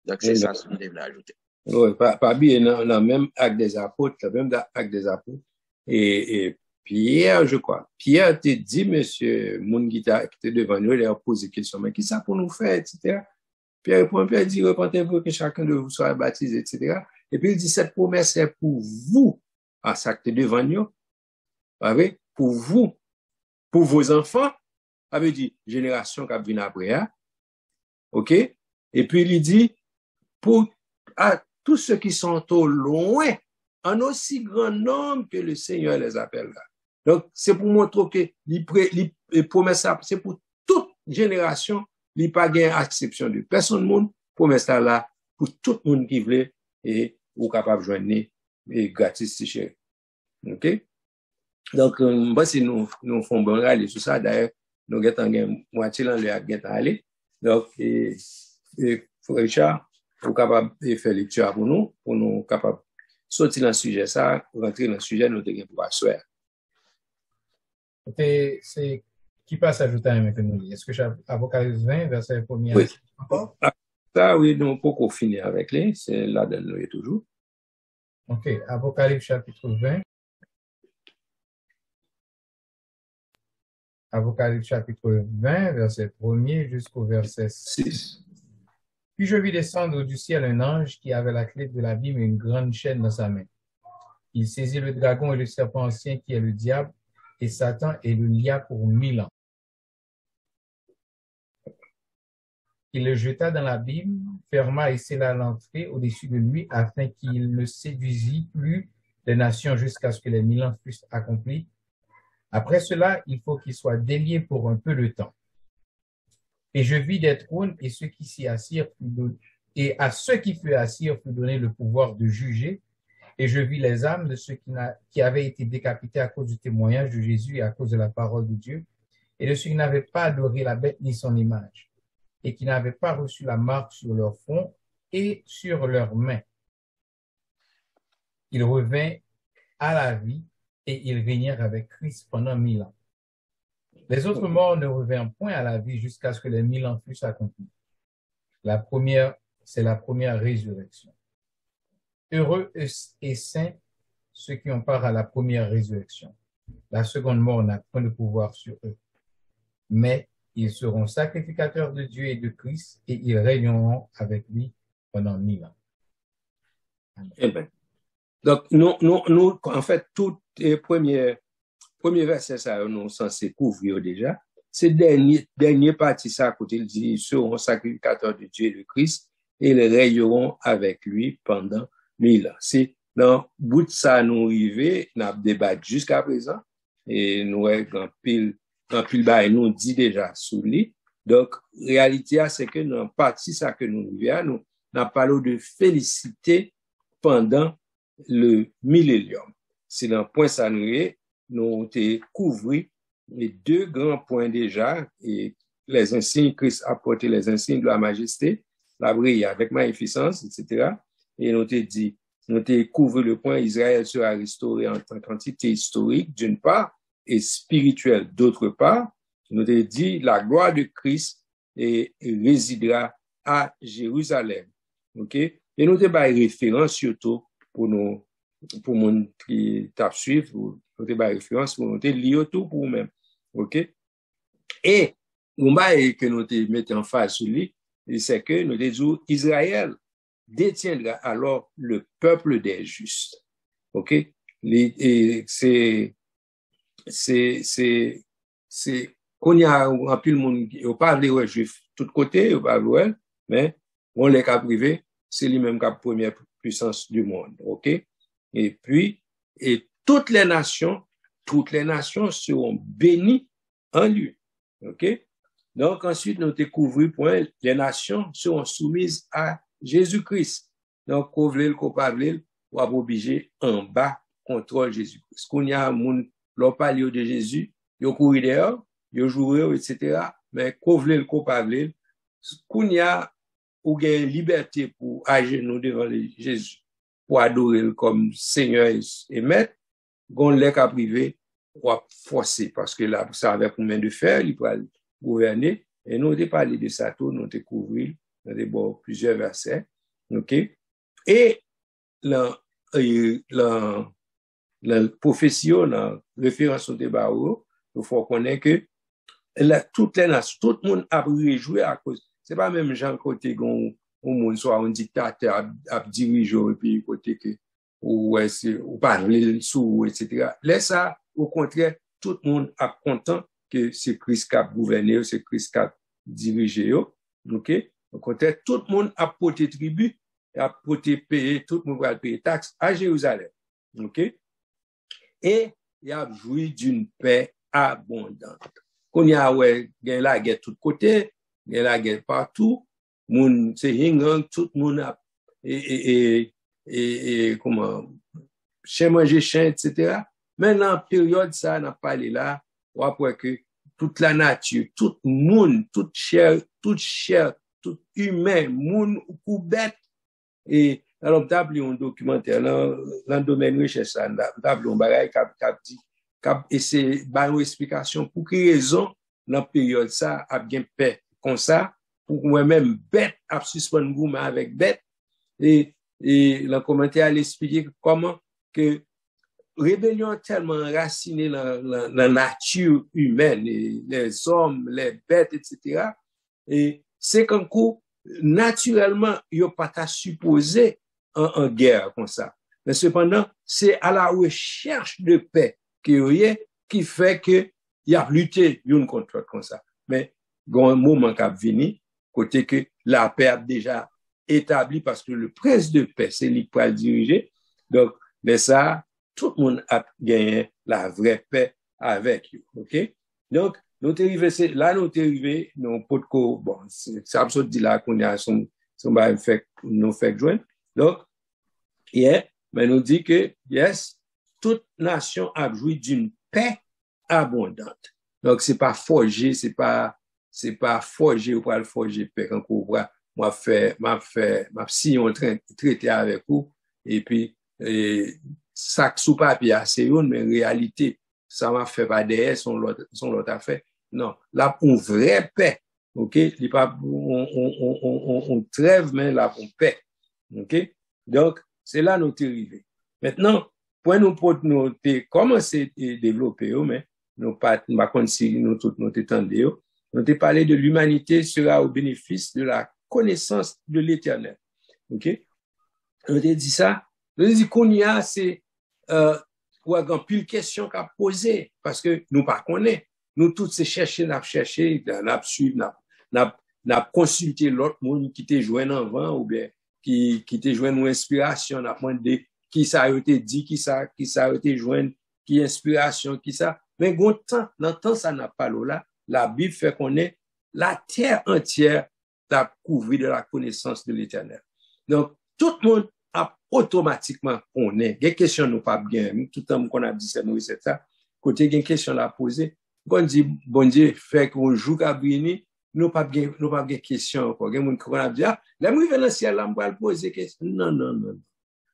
Donc c'est ça ce que je devais ajouter. Oui, pas bien, dans même acte des apôtres, et Pierre, je crois, Pierre te dit, monsieur Mungita, qui était devant nous, il a posé question, mais qui ça pour nous faire, etc. Pierre répond, Pierre dit, repentez-vous que chacun de vous soit baptisé, etc. Et puis il dit, cette promesse est pour vous, à ça que devant nous, pour vous, pour vos enfants, avait dit, génération qui vient après, ok? Et puis il dit, pour à tous ceux qui sont au loin, en aussi grand nombre que le Seigneur les appelle là. Donc, c'est pour montrer que les promesses, c'est pour toute génération, il n'y a pas d'acception de personne monde, promesse là, pour tout le monde qui veut, et ou capable de joindre, et gratis, c'est cher. OK? Donc, si nous faisons bon râle sur ça, d'ailleurs, nous avons moitié dans le aller. Donc, Richard, pour capable de faire lecture pour nous capable sortir dans le sujet ça, rentrer dans le sujet, nous devons pouvoir faire. C'est qui passe ajouter un maintenant? Est-ce que Apocalypse 20, verset 1er? Oui. Ça, oui, nous pouvons finir avec lui, c'est là de nous toujours. OK, Apocalypse chapitre 20. Apocalypse chapitre 20, verset 1er jusqu'au verset 6. Puis je vis descendre du ciel un ange qui avait la clé de l'abîme et une grande chaîne dans sa main. Il saisit le dragon et le serpent ancien qui est le diable et Satan et le lia pour 1000 ans. Il le jeta dans l'abîme, ferma et scella l'entrée au-dessus de lui afin qu'il ne séduisit plus les nations jusqu'à ce que les 1000 ans fussent accomplis. Après cela, il faut qu'il soit délié pour un peu de temps. Et je vis des trônes et ceux qui s'y assirent et à ceux qui furent assis fut donné le pouvoir de juger. Et je vis les âmes de ceux qui avaient été décapités à cause du témoignage de Jésus et à cause de la parole de Dieu, et de ceux qui n'avaient pas adoré la bête ni son image, et qui n'avaient pas reçu la marque sur leur front et sur leurs mains. Ils revinrent à la vie et ils régnèrent avec Christ pendant 1000 ans. Les autres morts ne revinrent point à la vie jusqu'à ce que les 1000 ans fussent accomplis. C'est la première résurrection. Heureux et saints ceux qui ont part à la première résurrection. La seconde mort n'a point de pouvoir sur eux. Mais ils seront sacrificateurs de Dieu et de Christ et ils régneront avec lui pendant 1000 ans. Amen. Eh bien. Donc, nous, en fait, tous les premiers versets, ça, nous sommes censés couvrir déjà. C'est dernier partie, ça, côté, il dit, ils seront sacrificateurs de Dieu et de Christ et ils régneront avec lui pendant 1000 ans. C'est dans bout de ça, nous arrivons, nous avons débattu jusqu'à présent et nous avons pile nous dit déjà sous lui. Donc, réalité, c'est que dans partie, ça que nous vivons, nous avons parlé de félicité pendant le millénium. c'est dans point ça nous t'ai couvert les deux grands points déjà, et les insignes, Christ a porté les insignes de la majesté, la brille avec magnificence, etc. Et nous t'ai dit, nous t'ai couvert le point, Israël sera restauré en tant qu'entité historique, d'une part, et spirituelle, d'autre part. Nous t'ai dit, la gloire de Christ résidera à Jérusalem. OK? Et nous t'ai pas référence surtout pour mon qui t'a suivre, nous t'ai pas référence pour nous t'ai lire tout pour nous-mêmes. OK? Et on va que nous te mettons en face sur lui, c'est que nous disons Israël détiendra alors le peuple des justes. OK? C'est qu'on y a un peu le monde qui parle ouais juif tout côté, on parle ouais, mais on les cas privé, c'est lui même qui a première puissance du monde. OK? Et puis toutes les nations seront bénies en lui. OK? Donc, ensuite, nous découvrons point, les nations seront soumises à Jésus-Christ. Donc, qu'on veut le coupable, ou obligé en bas contrôle Jésus-Christ. Qu'on y a un monde, l'on parle de Jésus, il couru dehors, il joué, etc. Mais qu'on veut le coupable, qu'on y a ou gain liberté pour agir nous devant Jésus, pour adorer comme Seigneur et Maître, qu'on l'est qu'à privé, ou à forcer, parce que là, ça avait combien de faire, il peut gouverner, et nous avons parlé de ça tout, nous avons découvert dans plusieurs versets, ok? Et la prophétie, la référence au débat, il faut connaître que toutes les nations, tout le monde a réjoui à cause, c'est pas même Jean côté où monde soit un dictateur a dirigé et puis côté que ou parler sous, etc. Là, ça, au contraire, tout le monde a content que c'est Christ qui a gouverné, c'est Christ qui a dirigé, ok? Au contraire, tout le monde a porté tribut, a porté payer, tout le monde va payer taxe à Jérusalem, ok? Et il a joui d'une paix abondante. Qu'on y a, ouais, il y a la guerre de tous côtés, il y a la guerre partout, moun, c'est ringang, tout le monde a, comment, chez manger chien, etc. Maintenant, période, ça, n'a pas allé là, ou après que toute la nature, tout le monde, toute chair, tout humain, monde ou bête, et alors, d'abord, un documentaire, dans le domaine recherche, d'abord, un bagage qui et c'est, une explication pour quelle raison, dans la période, ça, a bien paix, comme ça, pour moi-même, bête, a suspendre gourmand avec bête, et le commentaire a expliqué comment que rébellion tellement enracinée dans la nature humaine, les hommes, les bêtes, etc. Et c'est qu'un coup, naturellement, il n'y a pas à supposer en guerre comme ça. Mais cependant, c'est à la recherche de paix qui fait que il y a lutté une contre l'autre comme ça. Mais il y a un moment qui a venu, côté que la paix a déjà établi parce que le prince de paix, c'est lui qui va le diriger. Donc, mais ça, tout le monde a gagné la vraie paix avec lui. OK? Donc, nous arrivé, nous pas de bon, c'est absurde dit là qu'on a son fait, nous fait joindre. Donc, mais nous dit que, yes, toute nation a joui d'une paix abondante. Donc, c'est pas forgé, c'est pas forgé ou pas le forger paix quand on voit, si on traité avec vous, et puis, ça sous papier, c'est une, mais en réalité, ça m'a fait pas derrière son l'autre affaire. Non, là, une vraie paix. OK? Il pas, on trêve, mais là, on paix. OK? Donc, c'est là, nous t'es arrivé. Maintenant, pour nous commencé à développer, mais nous pas si nous t'étendez, nous t'es parlé de l'humanité sera au bénéfice de la connaissance de l'éternel. OK? Nous t'ai dit ça. Nous t'ai dit qu'on y a, c'est, ou a grand pile question qu'à poser, parce que nous pas connaît. Nous tous c'est chercher, n'a suivre, n'a consulter l'autre monde qui te joint avant, ou bien, qui te joint nos inspirations, n'a demandé qui ça a été dit, qui ça a été joint, qui inspiration, qui ça. Mais dans le temps, ça n'a pas là. La Bible fait qu'on est la terre entière, la couvrir de la connaissance de l'éternel. Donc, tout le monde a automatiquement on est. Des questions nous pas bien. Tout le temps qu'on a dit ça, nous c'est ça. Côté une question la poser, quand on dit bon Dieu fait qu'on joue Gabriel, nous pas bien question encore. Gen moun qu'on a dit ah, là moi dans le ciel là, me poser question. Non.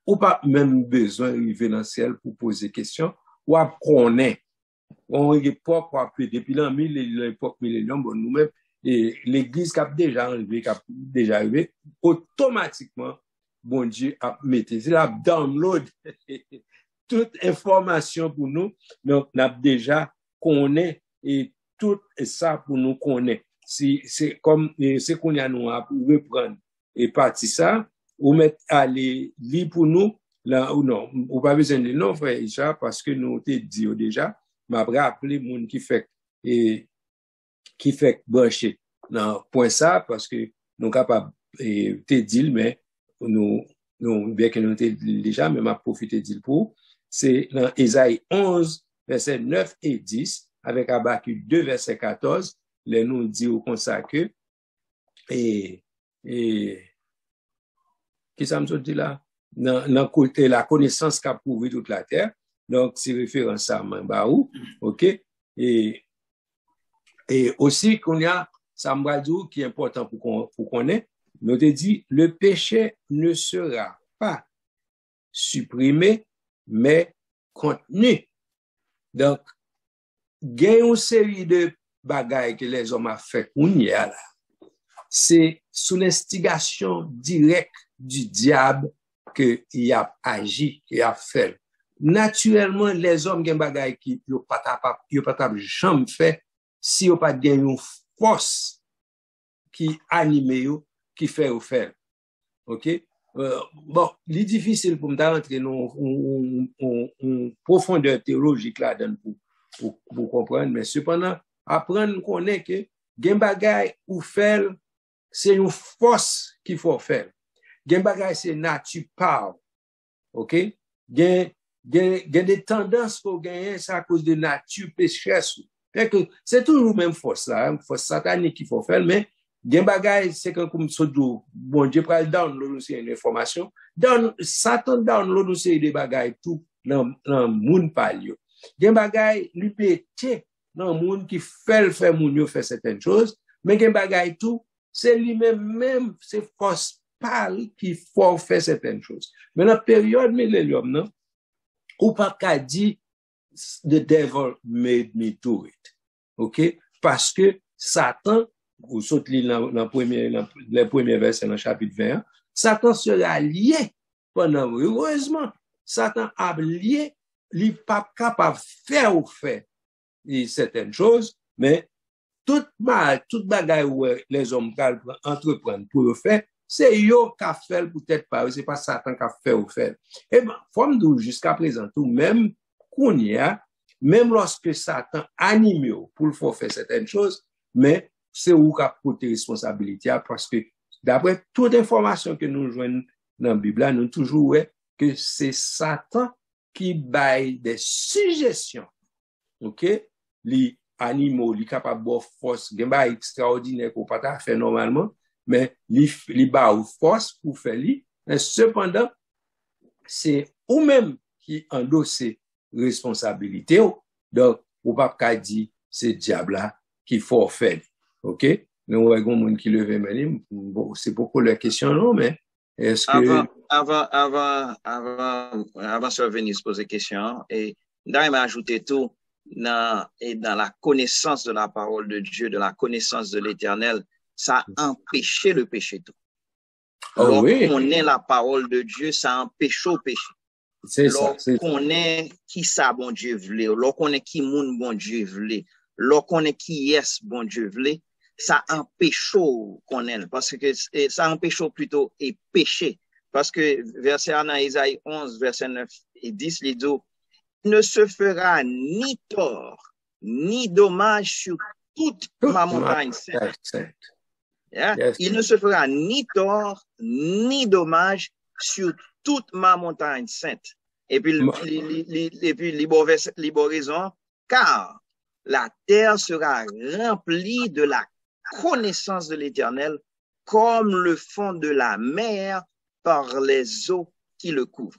Ou pas même besoin de dans le ciel pour poser question. Ou à connaître. On époque depuis l'an 1000 l'époque millénium bon nous-mêmes et l'église qui a déjà arrivé automatiquement bon Dieu a metté c'est la download toute information pour nous donc on a déjà connaît et tout ça pour nous connaître si c'est comme c'est qu'on y a nous à reprendre et partie ça ou mettre aller lire pour nous là ou non ou pas besoin de non frère Isha parce que nous t'ai dit déjà m'a rappelé moun qui fait brancher dans point ça parce que nous capable te dire mais nous bien que nous te déjà mais m'a profité dire pour c'est dans Ésaïe 11 verset 9 et 10 avec Habakkuk 2 verset 14 les nous dit comme ça que et qui ça me dit là dans côté la connaissance qu'a prouvé toute la terre. Donc, c'est référence à Mambaou, ok? Et aussi, qu'on y a Sambradou qui est important pour qu'on ait, nous te dit, le péché ne sera pas supprimé, mais contenu. Donc, il y a une série de bagailles que les hommes ont fait, c'est sous l'instigation directe du diable qu'il a agi, qu'il a fait. Naturellement, les hommes gen bagay qui yo pas jamais fait si yo pas gen une force qui anime yo, qui fait ou faire. OK? Bon, c'est difficile pour me rentrer dans une profondeur théologique là-dedans pour comprendre, mais cependant, apprendre connaît que gen bagay ou faire, c'est une force qu'il faut faire. Gen bagay c'est nature par. OK? Gen des tendances qu'on gagne, c'est à cause de nature pécheresse. C'est toujours même force là, hein, force satanique qu'il faut faire, mais gen bagay, c'est comme ça, bon Dieu pral download aussi une information, Satan download aussi des bagay tout dans moun palio. Gen bagay, lui pété dans moun qui fait moun yo faire certaines choses, mais gen bagay tout, c'est lui-même, c'est force pâle qui faut faire certaines choses. Mais dans la période millénium, non? Ou pas qu'à dire the devil made me do it. OK? Parce que Satan, ou saute dans les premiers versets dans le chapitre 21, Satan sera lié pendant, heureusement, Satan a lié, il n'est pas capable de faire ou faire certaines choses, mais toute bagaille où les hommes entreprennent pour le faire, c'est yo qui a fait peut-être pas, c'est pas Satan qui a fait ou fait. Et ben, forme d'où jusqu'à présent, tout même qu'on y a, même lorsque Satan anime pour le faire certaines choses, mais c'est où qui a porté responsabilité parce que d'après toute information que nous joignons dans la Bible, nous toujours ouais que c'est Satan qui baille des suggestions. OK? Les animaux, les capables de force, des bail extraordinaire qu'on pas faire normalement. Mais li ba ou force pour faire li, mais cependant, c'est ou même qui endosse responsabilité, donc, ou pas qu'à dire, c'est diable là qui faut faire. OK? Nous, on va avoir un monde qui lève main, bon, c'est beaucoup la question, non, mais est-ce que... Avant de venir se poser question, et d'ailleurs, ajouter tout dans la connaissance de la parole de Dieu, de la connaissance de l'Éternel, ça empêchait le péché tout. Lorsqu'on est la parole de Dieu, ça empêche le péché. C'est ça. Lorsqu'on est qui ça bon Dieu voulait, lorsqu'on est qui moun bon Dieu voulait, lorsqu'on est qui yes bon Dieu voulait, ça empêche qu'on est, parce que ça empêche plutôt et péché. Parce que verset dans Isaïe 11, verset 9 et 10, il dit, il ne se fera ni tort, ni dommage sur toute ma montagne sainte. Yeah? Yes. Il ne se fera ni tort, ni dommage sur toute ma montagne sainte. Et puis, raison, car la terre sera remplie de la connaissance de l'Éternel, comme le fond de la mer par les eaux qui le couvre.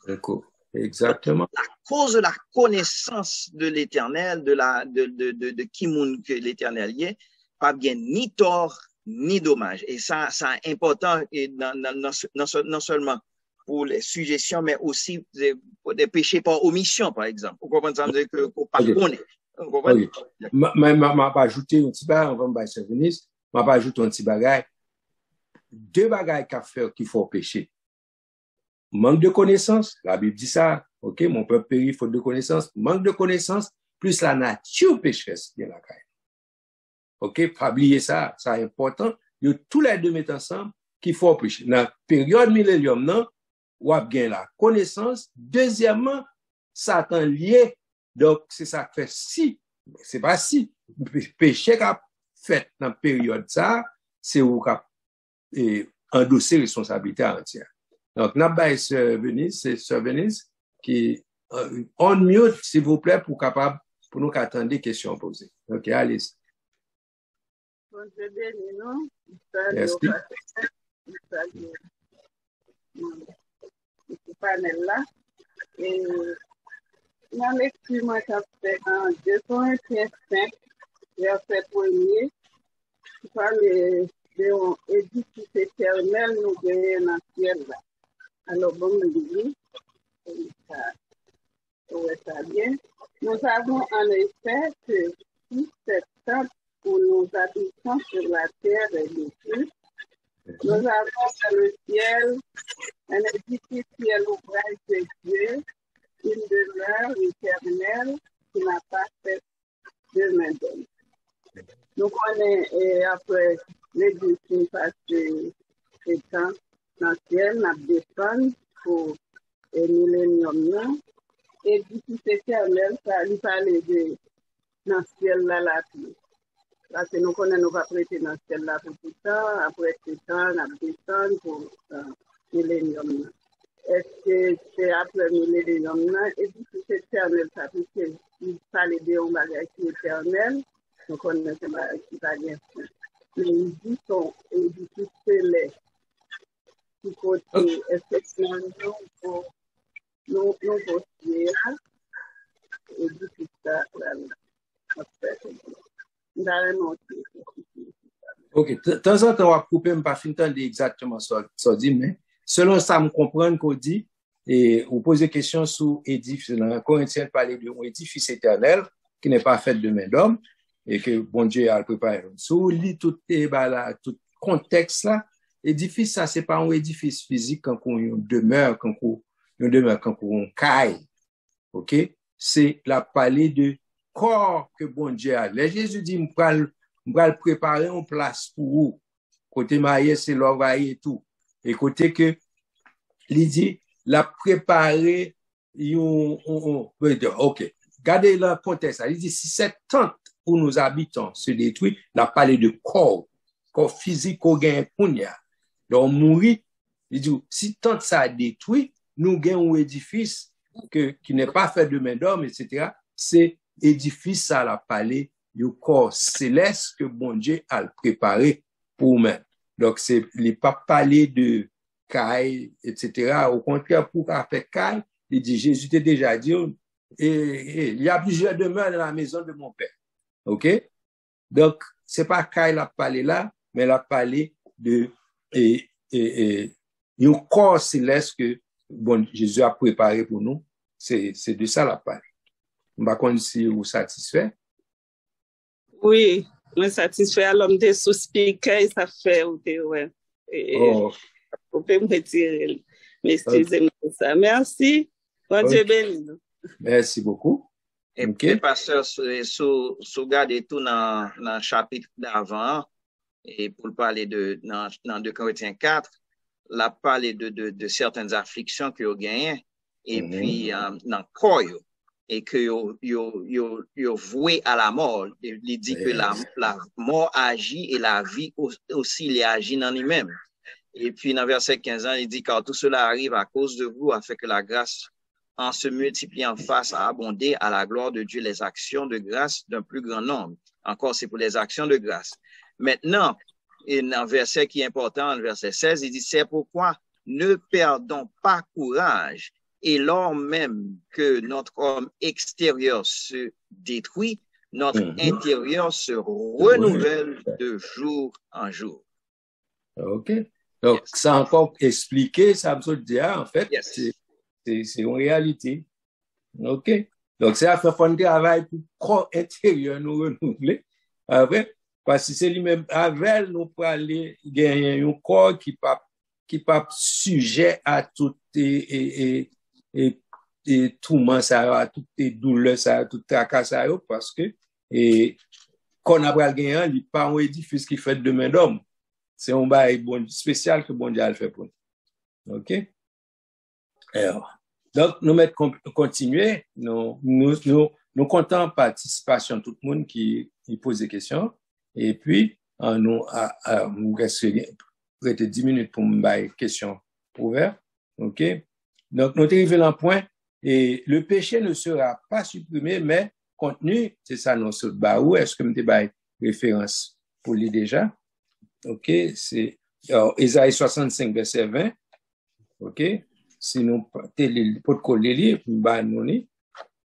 Exactement. À cause de la connaissance de l'Éternel, de qui moun que l'Éternel y est, pas bien ni tort ni dommage. Et ça est important et non seulement pour les suggestions, mais aussi des péchés par omission, par exemple. Vous comprenez ça? Que pas connaître. Ma pas ajouter un petit bagage, on va me service. Ma pas ajouter un petit bagage. Deux bagages qu'il faut pécher. Manque de connaissance, la Bible dit ça. OK, mon peuple périt faute de connaissance. Manque de connaissance plus la nature pécheresse de la caille. OK, pas oublier ça, c'est important. Il y a tous les deux mettent ensemble qu'il faut pécher. Dans la période millénium, non, ou a bien la connaissance. Deuxièmement, Satan lié. Donc, c'est ça que fait si, c'est pas si, péché qu'a fait dans la période ça, c'est où qu'a endosser responsabilité entière. Donc, n'a Sœur Venise qui on mute, s'il vous plaît, pour nous attendre des questions posées. OK, allez. Merci. La lecture m'a fait en 2 Corinthiens 5, verset 1er, qui parle de l'édifice éternel nous gagnons dans le ciel. Alors, bon, nous dit, ça bien. Nous savons en effet que si cette tente où nous habitons sur la terre est détruite, nous avons dans le ciel un édifice qui est l'ouvrage de Dieu, une demeure éternelle qui n'a pas fait de main d'homme. Nous connaissons après l'édifice parce que c'est temps dans le ciel, nous défendons pour le millénium. Édifice éternel, ça lui parle de dans le ciel là, la pluie. Parce que nous connaissons, nous pas prêter dans le ciel là pour tout le temps, après ce temps, nous descendons pour le millénium. Est-ce que c'est après le millénium? Édifice éternel, ça veut dire qu'il parle de un bagage éternel, nous connaissons ce bagage qui va bien faire. Mais il dit son édifice céleste. Du côté, effectivement, nous postulons édifice là. OK. De temps en temps, on va couper, je ne pas finir exactement ça dit, mais selon ça, je comprends qu'on dit, et on pose des questions sur édifice. Dans Corinthiens, parler de un édifice éternel qui n'est pas fait de main d'homme et que bon Dieu a préparé. Sous lit tout contexte là, édifice, ça, c'est pas un édifice physique quand on demeure, quand on caille. OK? C'est la parler de corps que bon Dieu a. Là, Jésus dit, m'pral préparer une place pour vous. Côté marié, c'est l'oreille et tout. Et côté que, il dit, la préparer, OK. Gardez le contexte. Il dit, si cette tente où nous habitons se détruit, la parler de corps physique qu'on gagne pour nous. Donc, mourir, il dit, si tente ça a détruit, nous gagnons un édifice qui n'est pas fait de main d'homme, etc. C'est édifice à la palais du corps céleste que bon Dieu a préparé pour nous. Donc, c'est les pas palais de caille, etc. Au contraire, pour faire caille, il dit, Jésus t'a déjà dit, il y a plusieurs demeures dans la maison de mon Père. OK? Donc, c'est pas caille la palais là, mais la palais de, un corps céleste que, bon, Jésus a préparé pour nous. C'est de ça la palais. Je ne sais pas si vous satisfait. Oui, je suis satisfait. Alors, je suis sous-speaker et ça fait, ouais. Vous pouvez me retirer. Excusez-moi pour ça. Merci. Bon Dieu béni. Merci beaucoup. Et puis, pasteur, sous garder tout dans le chapitre d'avant, et pour parler dans 2 Corinthiens 4, la parler de certaines afflictions que vous gagnez, et puis, dans le corps, et que yo voué à la mort. Il dit que la mort agit et la vie aussi il agit dans lui-même. Et puis dans verset 15, il dit car tout cela arrive à cause de vous, afin que la grâce en se multipliant fasse à abonder à la gloire de Dieu les actions de grâce d'un plus grand nombre. Encore, c'est pour les actions de grâce. Maintenant, et dans verset qui est important, le verset 16, il dit c'est pourquoi ne perdons pas courage. Et lors même que notre homme extérieur se détruit, notre intérieur se renouvelle de jour en jour. OK. Donc, Yes. ça encore expliqué, ça me dit, en fait, Yes. c'est une réalité. OK. Donc, c'est à faire un travail pour le corps intérieur nous renouveler. Après, parce que c'est lui-même, avec nous, pour aller gagner un corps qui pas sujet à toutes et tourments, ça, à toutes les douleurs, ça, à toutes les tracas, ça, parce que, qu'on a pas gagné, il n'y a pas un édifice qui fait de main d'homme. C'est un bail bon, spécial que bon Dieu a fait pour nous. OK? Alors, donc, nous mettons continuer, nous comptons participation tout le monde qui pose des questions, et puis, nous prêter 10 minutes pour me bailler questions ouvertes. OK? Donc, nous arrivons à un point, et le péché ne sera pas supprimé, mais contenu, c'est ça, non, sur le bas. Où est-ce que me baille référence pour lui déjà? OK? C'est, Ésaïe 65, verset 20. OK? Si nous pour coller les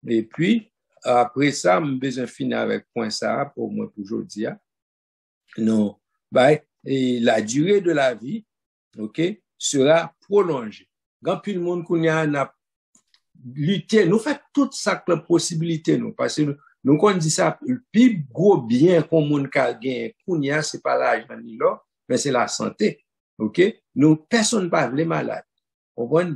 et puis après ça nous besoin finir avec point ça pour moi pour aujourd'hui non et la durée de la vie OK sera prolongée quand plus le monde qu'on a lutter nous fait toute ça la possibilité nous parce que nous on dit ça le plus gros bien qu'on monde ka gain qu'on y a c'est pas l'argent ni là mais c'est la santé OK nous personne pas les malades.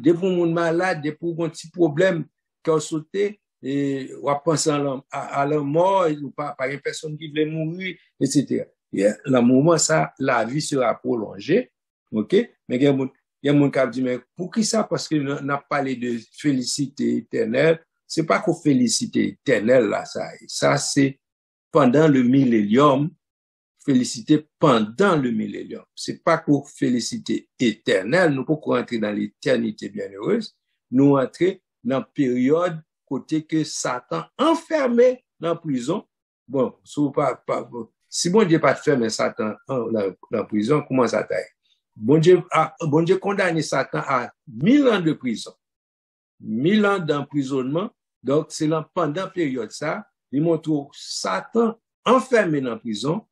Des pour moun malade, des pour un petit problème qui a sauté et ou a pensé à la mort, ou pas par une personne qui voulait mourir, etc. Et à un moment ça, la vie sera prolongée, ok? Mais il y a moun qui dit mais pour qui ça? Parce que on a parlé de félicité éternelle. C'est pas qu'on félicité éternelle là, ça c'est pendant le millénium. Félicité pendant le millénium. C'est pas pour félicité éternelle. Nous pouvons rentrer dans l'éternité bienheureuse. Nous entrer dans la période côté que Satan enfermé dans la prison. Bon, si bon Dieu pas fermé Satan dans la prison, comment ça taille? Bon Dieu condamné Satan à 1000 ans de prison. 1000 ans d'emprisonnement. Donc, c'est pendant la période ça, il montre Satan enfermé dans la prison.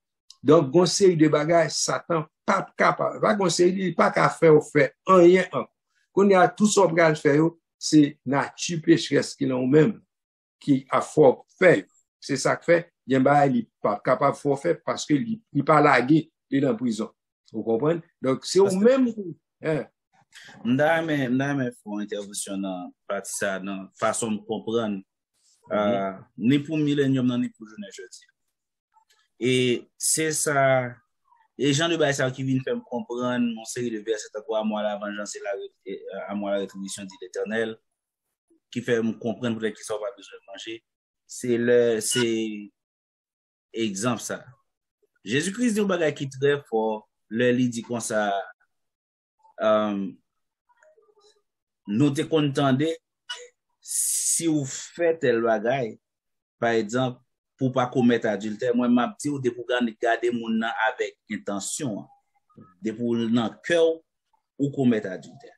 Donc, gon série de bagages, Satan pas capable, pas gon série pas qu'à faire rien encore. Qu'on y a tout ça pour faire, c'est nature pécheresse qui l'ont même, qui a fort fait. C'est ça que fait, il est pas capable de faire parce que il pas lagué, il est en prison. Vous comprenez? Donc, c'est au même, M'da mais faut intervention dans partie ça, dans façon de comprendre, ni pour millénium, ni pour journée jeudi. Et c'est ça, et Jean de Baïsa qui vient faire me comprendre mon série de versets à moi la vengeance et à moi la rétribution dit l'Éternel, qui fait me comprendre peut-être qu'ils sont pas besoin de manger. C'est exemple ça. Jésus-Christ dit un bagage qui est très fort, il dit comme ça, nous te contendez si vous faites tel bagage, par exemple, pour pas commettre adultère, moi m'a dit ou de pour garder mon nom avec intention, de pour dans cœur ou commettre adultère.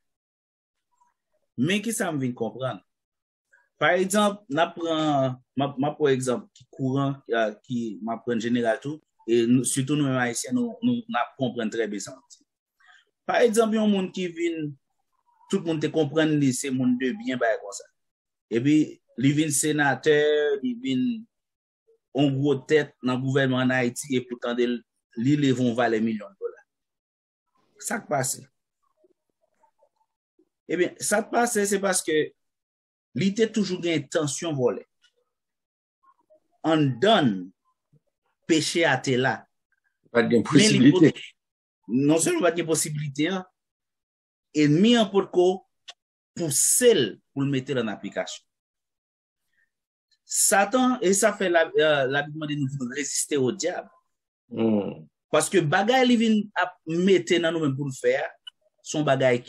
Mais qui ça me vient comprendre? Par exemple, n'apprend pour exemple qui courant qui m'apprend général tout et surtout nous haïtiens nous comprendre très bien ça. Par exemple, un monde qui vient tout le monde te comprendre c'est monde de bien bah comme ça. Et puis il vient sénateur, il vient en gros tête dans le gouvernement en Haïti et pourtant ils vont valer millions de dollars. Ça qui passe. Eh bien, ça qui passe, c'est parce que l'idée toujours une intention volée. On donne péché à tes là. Pas de possibilité. Non seulement pas de possibilité, hein, et mis en pot pour celle pour le mettre en application. Satan, et ça fait la Bible de nous résister au diable. Parce que bagay li vin a mettre dans nous-mêmes pour le faire, son bagay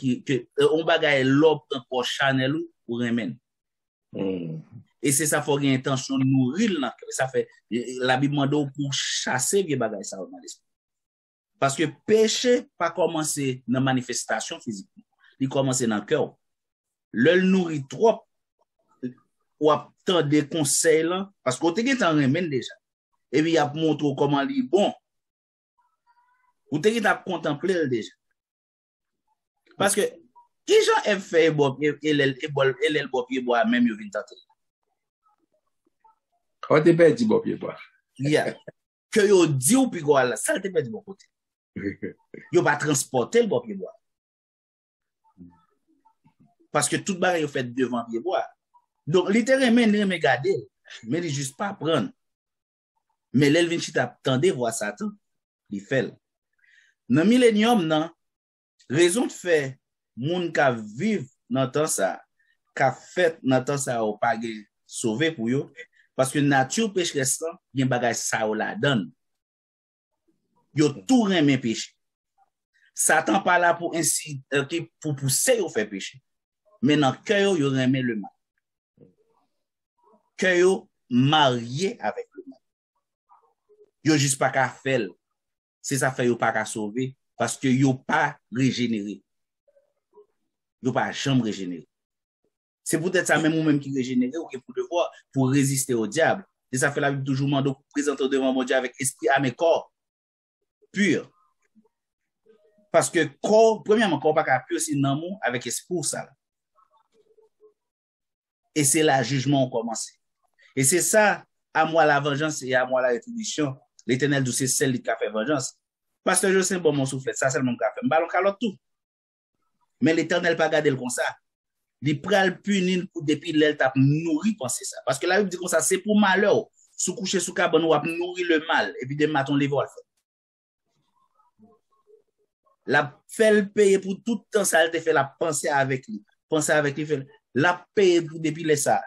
on bagay l'op encore chanel ou remen. Et c'est ça faut une intention nourrir là, ça fait la Bible demande pour chasser les bagay ça dans l'esprit. Parce que péché pas commencer dans manifestation physique. il commence dans le cœur. Le nourrit trop, ou attend des conseils là, parce qu'on te en remède déjà. Et puis, il a montré comment il est bon. Ou te a contemplé déjà. Parce que, qui gens aiment faire et bon pied bois, même ils viennent tenter. On te perdu bon pied bois. Yeah. Que yo dit ou puis quoi là, ça te perdu bon côté. Yo pas transporter le bon pied bois. Parce que tout barre yo fait devant pied bois. Donc, littéralement, il ne garder, mais il juste pas prendre. Mais l'Elvin Chita attendait voir Satan, il fait. Dans le millénium, non, raison de faire, moun ka vive dans temps ça, ka fait dans temps ça, ou pas sauvé pour yo, parce que nature pécheresse, il y a un bagage ça ou la donne. Yo tout remet péché. Satan pas là pour ainsi, pour pousser ou faire péché. Mais dans le cœur, yo remet le mal. Que yo marié avec le mal. Yo juste pas qu'à faire. C'est ça fait yo pas qu'à sauver parce que yo pas régénéré. Yo pas jamais régénéré. C'est peut-être ça même ou même qui régénéré ou qui pour devoir pour résister au diable. Et ça fait la Bible toujours mando pour présenter devant mon Dieu avec esprit, âme et corps pur. Parce que corps, premièrement, corps pas qu'à pur, c'est l'amour avec esprit ça. Et c'est là jugement commence. Et c'est ça, à moi la vengeance et à moi la rétribution. L'Éternel d'où c'est celle qui a fait vengeance. Parce que je sais, bon, mon souffle, ça c'est le même qui a fait. M'ballon calotte tout. Mais l'Éternel pas garder le comme ça. Il pral punir pour depuis l'elle t'a nourri penser ça. Parce que la Bible dit comme ça, c'est pour malheur. Sous coucher sous cabane ou nourrir le mal. Et puis des matons les vols. La fait le payer pour tout le temps, ça elle te fait la penser avec lui. Penser avec lui, la payer pour depuis les ça.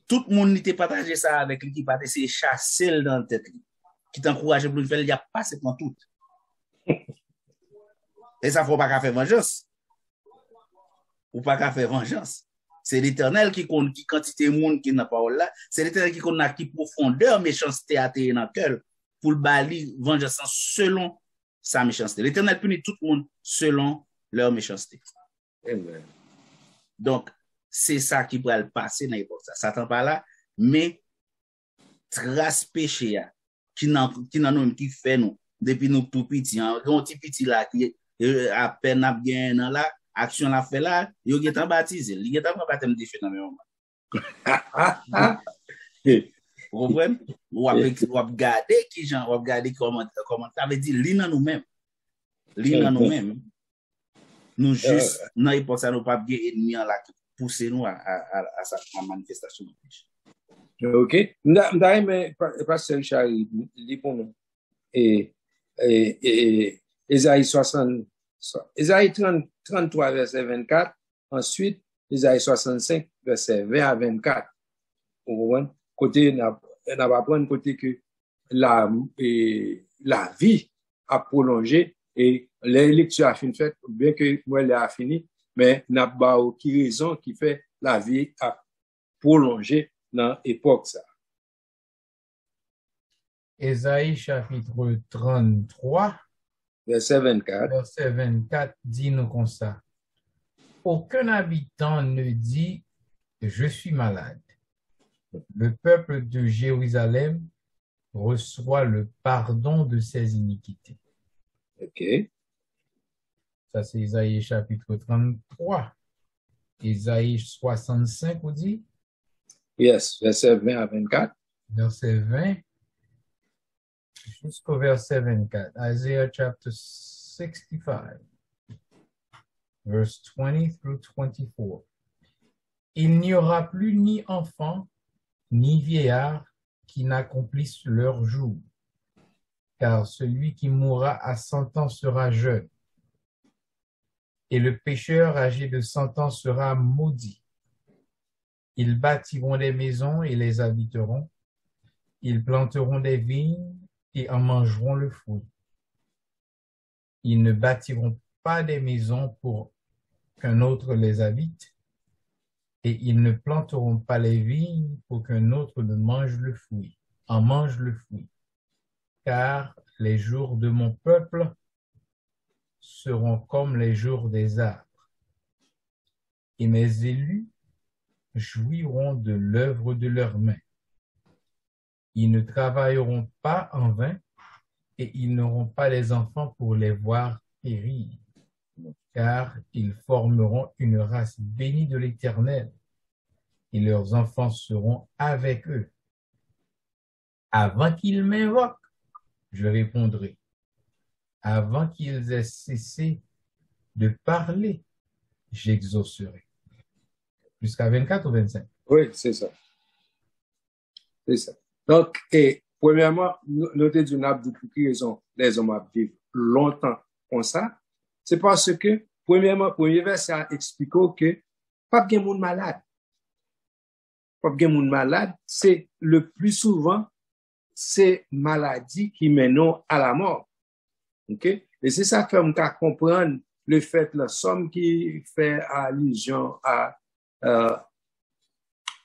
Tout le monde n'était partagé ça avec lui qui pas essayer chasser dans la tête qui t'encourage pour le faire, il y a pas c'est pour tout. Et ça faut pas faire vengeance. Ou pas faire vengeance. C'est l'Éternel qui compte qui quantité de monde qui n'a pas là, c'est l'Éternel qui compte qui profondeur méchanceté à terre dans cœur pour le bali vengeance selon sa méchanceté. L'Éternel punit tout le monde selon leur méchanceté. Amen. Donc c'est ça qui va le passer dans l'époque. Satan pas là, mais trace péché qui nous qui fait nous depuis nous tout petit, un petit petit là qui à peine a bien là, action la fait là, yo qui est baptisé, il est en baptême de feu dans même moment. Vous comprenez? Ou regarder qui gens, ou regarder comment ça veut dire li dans nous-mêmes. Li dans nous-mêmes. Nous juste dans l'époque ça nous pas bien ennemi là qui pousser nous à sa manifestation de péché. OK. Mais pasteur Richard dit pour nous et Ésaïe 33 verset 24, ensuite Ésaïe 65 verset 20 à 24. Côté n'a pas prendre côté que la vie a prolongé et l'élection a fini fait bien que moi elle a fini mais n'a pas aucune raison qui fait la vie a prolongé dans l'époque ça. Ésaïe chapitre 33 verset 24 dit nous comme ça. Aucun habitant ne dit je suis malade. Le peuple de Jérusalem reçoit le pardon de ses iniquités. OK. Ça c'est Ésaïe chapitre 33. Ésaïe 65 vous dit? Yes, verset 20 à 24. Verset 20 jusqu'au verset 24. Isaiah chapter 65, verse 20 through 24. Il n'y aura plus ni enfant, ni vieillard qui n'accomplissent leur jour, car celui qui mourra à 100 ans sera jeune, et le pécheur âgé de 100 ans sera maudit. Ils bâtiront des maisons et les habiteront, ils planteront des vignes et en mangeront le fruit. Ils ne bâtiront pas des maisons pour qu'un autre les habite, et ils ne planteront pas les vignes pour qu'un autre ne mange le fruit, en mange le fruit. Car les jours de mon peuple seront comme les jours des arbres, et mes élus jouiront de l'œuvre de leurs mains. Ils ne travailleront pas en vain, et ils n'auront pas les enfants pour les voir périr, car ils formeront une race bénie de l'Éternel, et leurs enfants seront avec eux. Avant qu'ils m'invoquent, je répondrai. Avant qu'ils aient cessé de parler, j'exaucerai. Jusqu'à 24 ou 25? Oui, c'est ça. C'est ça. Donc, premièrement, notez du nab pour qui les hommes vivent longtemps comme ça. C'est parce que, premièrement, premier verset explique que pas de monde malade. Pas de monde malade, c'est le plus souvent, c'est maladie qui mène à la mort. OK? Et c'est ça que on comprendre le fait, la somme qui fait allusion à,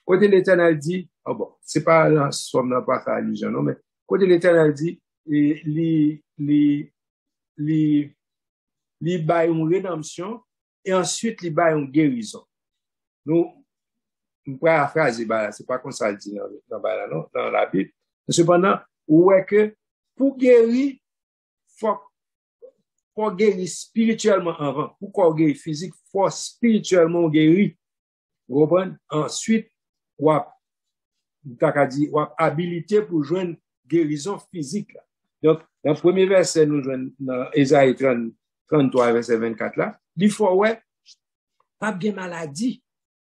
côté l'Éternel dit, oh bon, c'est pas la somme n'a pas fait allusion, non, mais côté l'Éternel dit, li baille une rédemption, et ensuite li baille une guérison. Nous, on peut phraser, c'est pas comme ça le dit dans la Bible. Cependant, ouais que, pour guérir, faut guérir spirituellement avant. Pour qu'on guérir physique, faut spirituellement guérir. Vous comprenez? Ensuite, ou habilité pour joindre guérison physique. Là. Donc, dans le premier verset, nous joignons dans Ésaïe 33, verset 24 là, il faut, ouais, pas de maladie.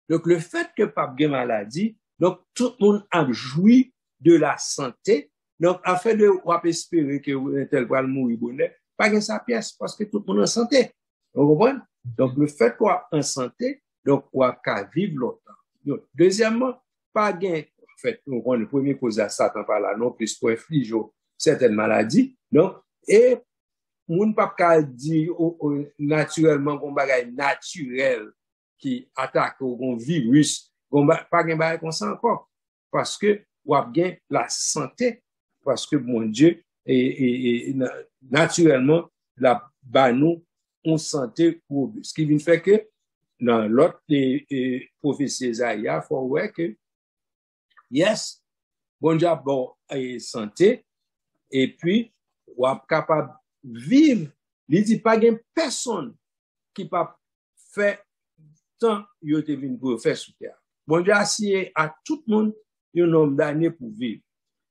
Donc, le fait que pas de maladie, donc, tout le monde a joui de la santé. Donc, afin de, espérer que tel va mourir bonnet, pas de sa pièce, parce que tout le monde est en santé. Vous comprenez? Donc, le fait qu'on est en santé, donc, on va vivre longtemps. Donc, deuxièmement, pas gain, en fait, on prend le premier cause à Satan par là, non plus pour infliger certaines maladies. Donc, et, moun pas qu'à dire naturellement qu'on bagaille naturel qui attaque un virus, qu'on pas gain bagaille comme ça encore. Parce que, on a gain la santé, parce que, mon Dieu, et naturellement, la banou, on santé pour ce qui vient faire que, dans l'autre prophétie Isaïa, faut voir que, yes, bon Dieu, bon, santé, et puis, ou est capable de vivre, il dit pas qu'il y a personne qui peut faire tant il a été venu pour faire sous terre. Bon Dieu a signé à tout le monde un nombre d'années pour vivre.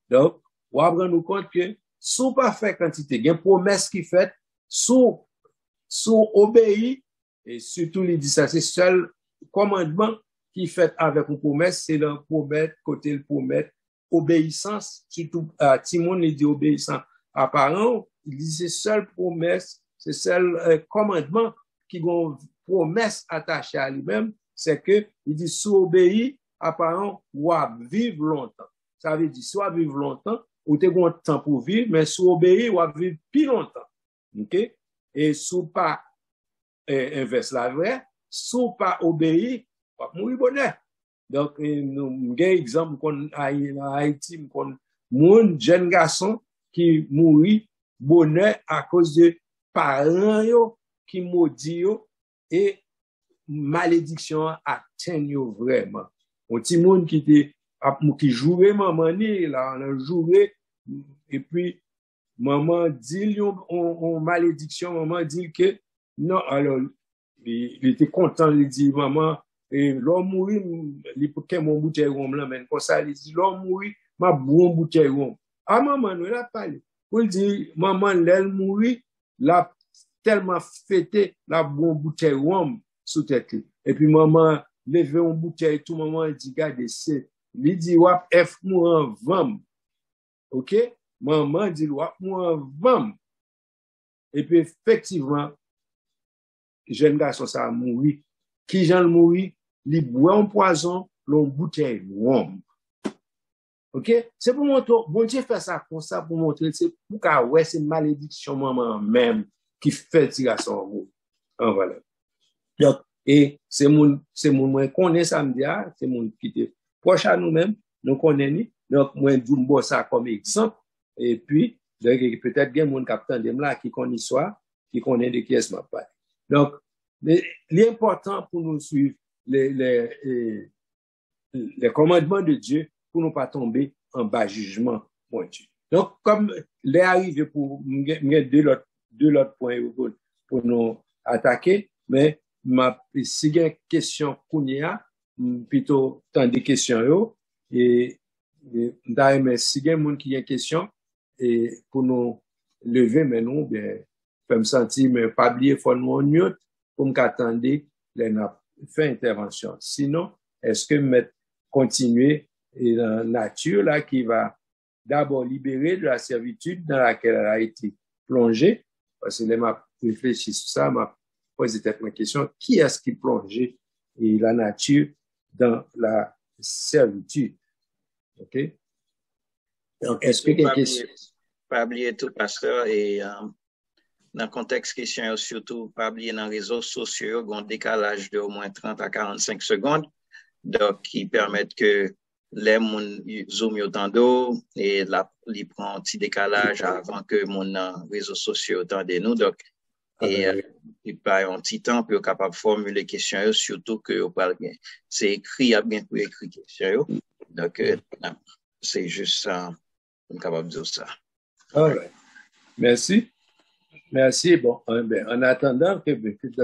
Donc, on va prendre compte que, sous pas fait quantité, il y a une promesse qui fait, sous obéi, et surtout, il dit ça, c'est seul commandement qui fait avec une promesse, c'est le promettre, côté le promettre, obéissance, surtout, Timon, il dit obéissance à parents, il dit c'est seule promesse, c'est seul commandement qui ont promesse attachée à lui-même, c'est que, il dit, sous obéi à parents, ou à vivre longtemps. Ça veut dire, soit vivre longtemps, ou t'es bon temps pour vivre, mais sous obéi, ou à vivre plus longtemps. OK? Et sous pas, inverse la vraie, sous pas obéi, ou à mourir bonheur. Donc, nous, un exemple qu'on a en Haïti, qu'on, moun, jeune garçon, qui mourit bonheur à cause de parents yo, qui maudit yo, et malédiction atteint yo vraiment. Un petit monde qui jouait maman ni, là, on a joué, et puis, maman dit, on malédiction, maman dit que, non, alors, il était content, il dit, maman, et l'homme mourit, il peut qu'un mon bouteille rhum là, mais comme ça, il dit, l'homme mourit, ma bon bouteille rhum. Ah, maman, nous, l'a parlé. Pour dire, maman, l'elle mourit, l'a tellement fêté, la bon bouteille rhum sous tête. Et puis, maman, levé une bouteille, tout maman, il dit, regardez, c'est, il dit, wap, F mourant vam. OK? Maman dit, wap mourant vam. Et puis, effectivement, jeune garçon, ça a mouru. Qui j'en mouru? Il boit un poison, l'on bouteille rhum. OK? C'est pour montrer, bon Dieu fait ça comme ça pour montrer, c'est pour qu'à ouais, c'est malédiction maman même qui fait tirer son mot. En voilà. Donc, et c'est mon moi connaît ça me dit, c'est mon qui était proche à nous-mêmes, nous connaissons. Donc, moi, je me ça comme exemple. Et puis, peut-être qu'il y a mon capitaine de là qui connaît l'histoire. qui connaît de qui est-ce m'a parlé. Donc, l'important pour nous suivre les commandements de Dieu pour ne pas tomber en bas jugement, mon Dieu. Donc, comme les arrivé pour deux autres points pour nous attaquer, mais si il y a une question qu'on y a, plutôt tant des questions yo, et d'ailleurs, si il y a un qui a une question, et pour nous lever, mais nous, bien, peut me sentir, mais pas oublier, faut nous en mute, pour m'attendre, les fait intervention. Sinon, est-ce que continuer et la nature là qui va d'abord libérer de la servitude dans laquelle elle a été plongée, parce que là, m'a réfléchi sur ça, m'a posé cette question, qui est-ce qui plongeait et la nature dans la servitude? OK? Donc, est-ce que quelque chose... Pas oublier tout, pasteur, et dans le contexte question, surtout, pas oublier dans les réseaux sociaux, il y a un décalage de au moins 30 à 45 secondes, donc qui permettent que les moun zoom yotando et il prend un petit décalage avant que mon réseaux sociaux entendent nous, donc il prend un petit temps pour être capable de formuler questions, surtout que c'est écrit, à bien pour écrire questions, donc c'est juste ça, on est capable de dire ça. All right. Merci. Merci. Bon, en attendant,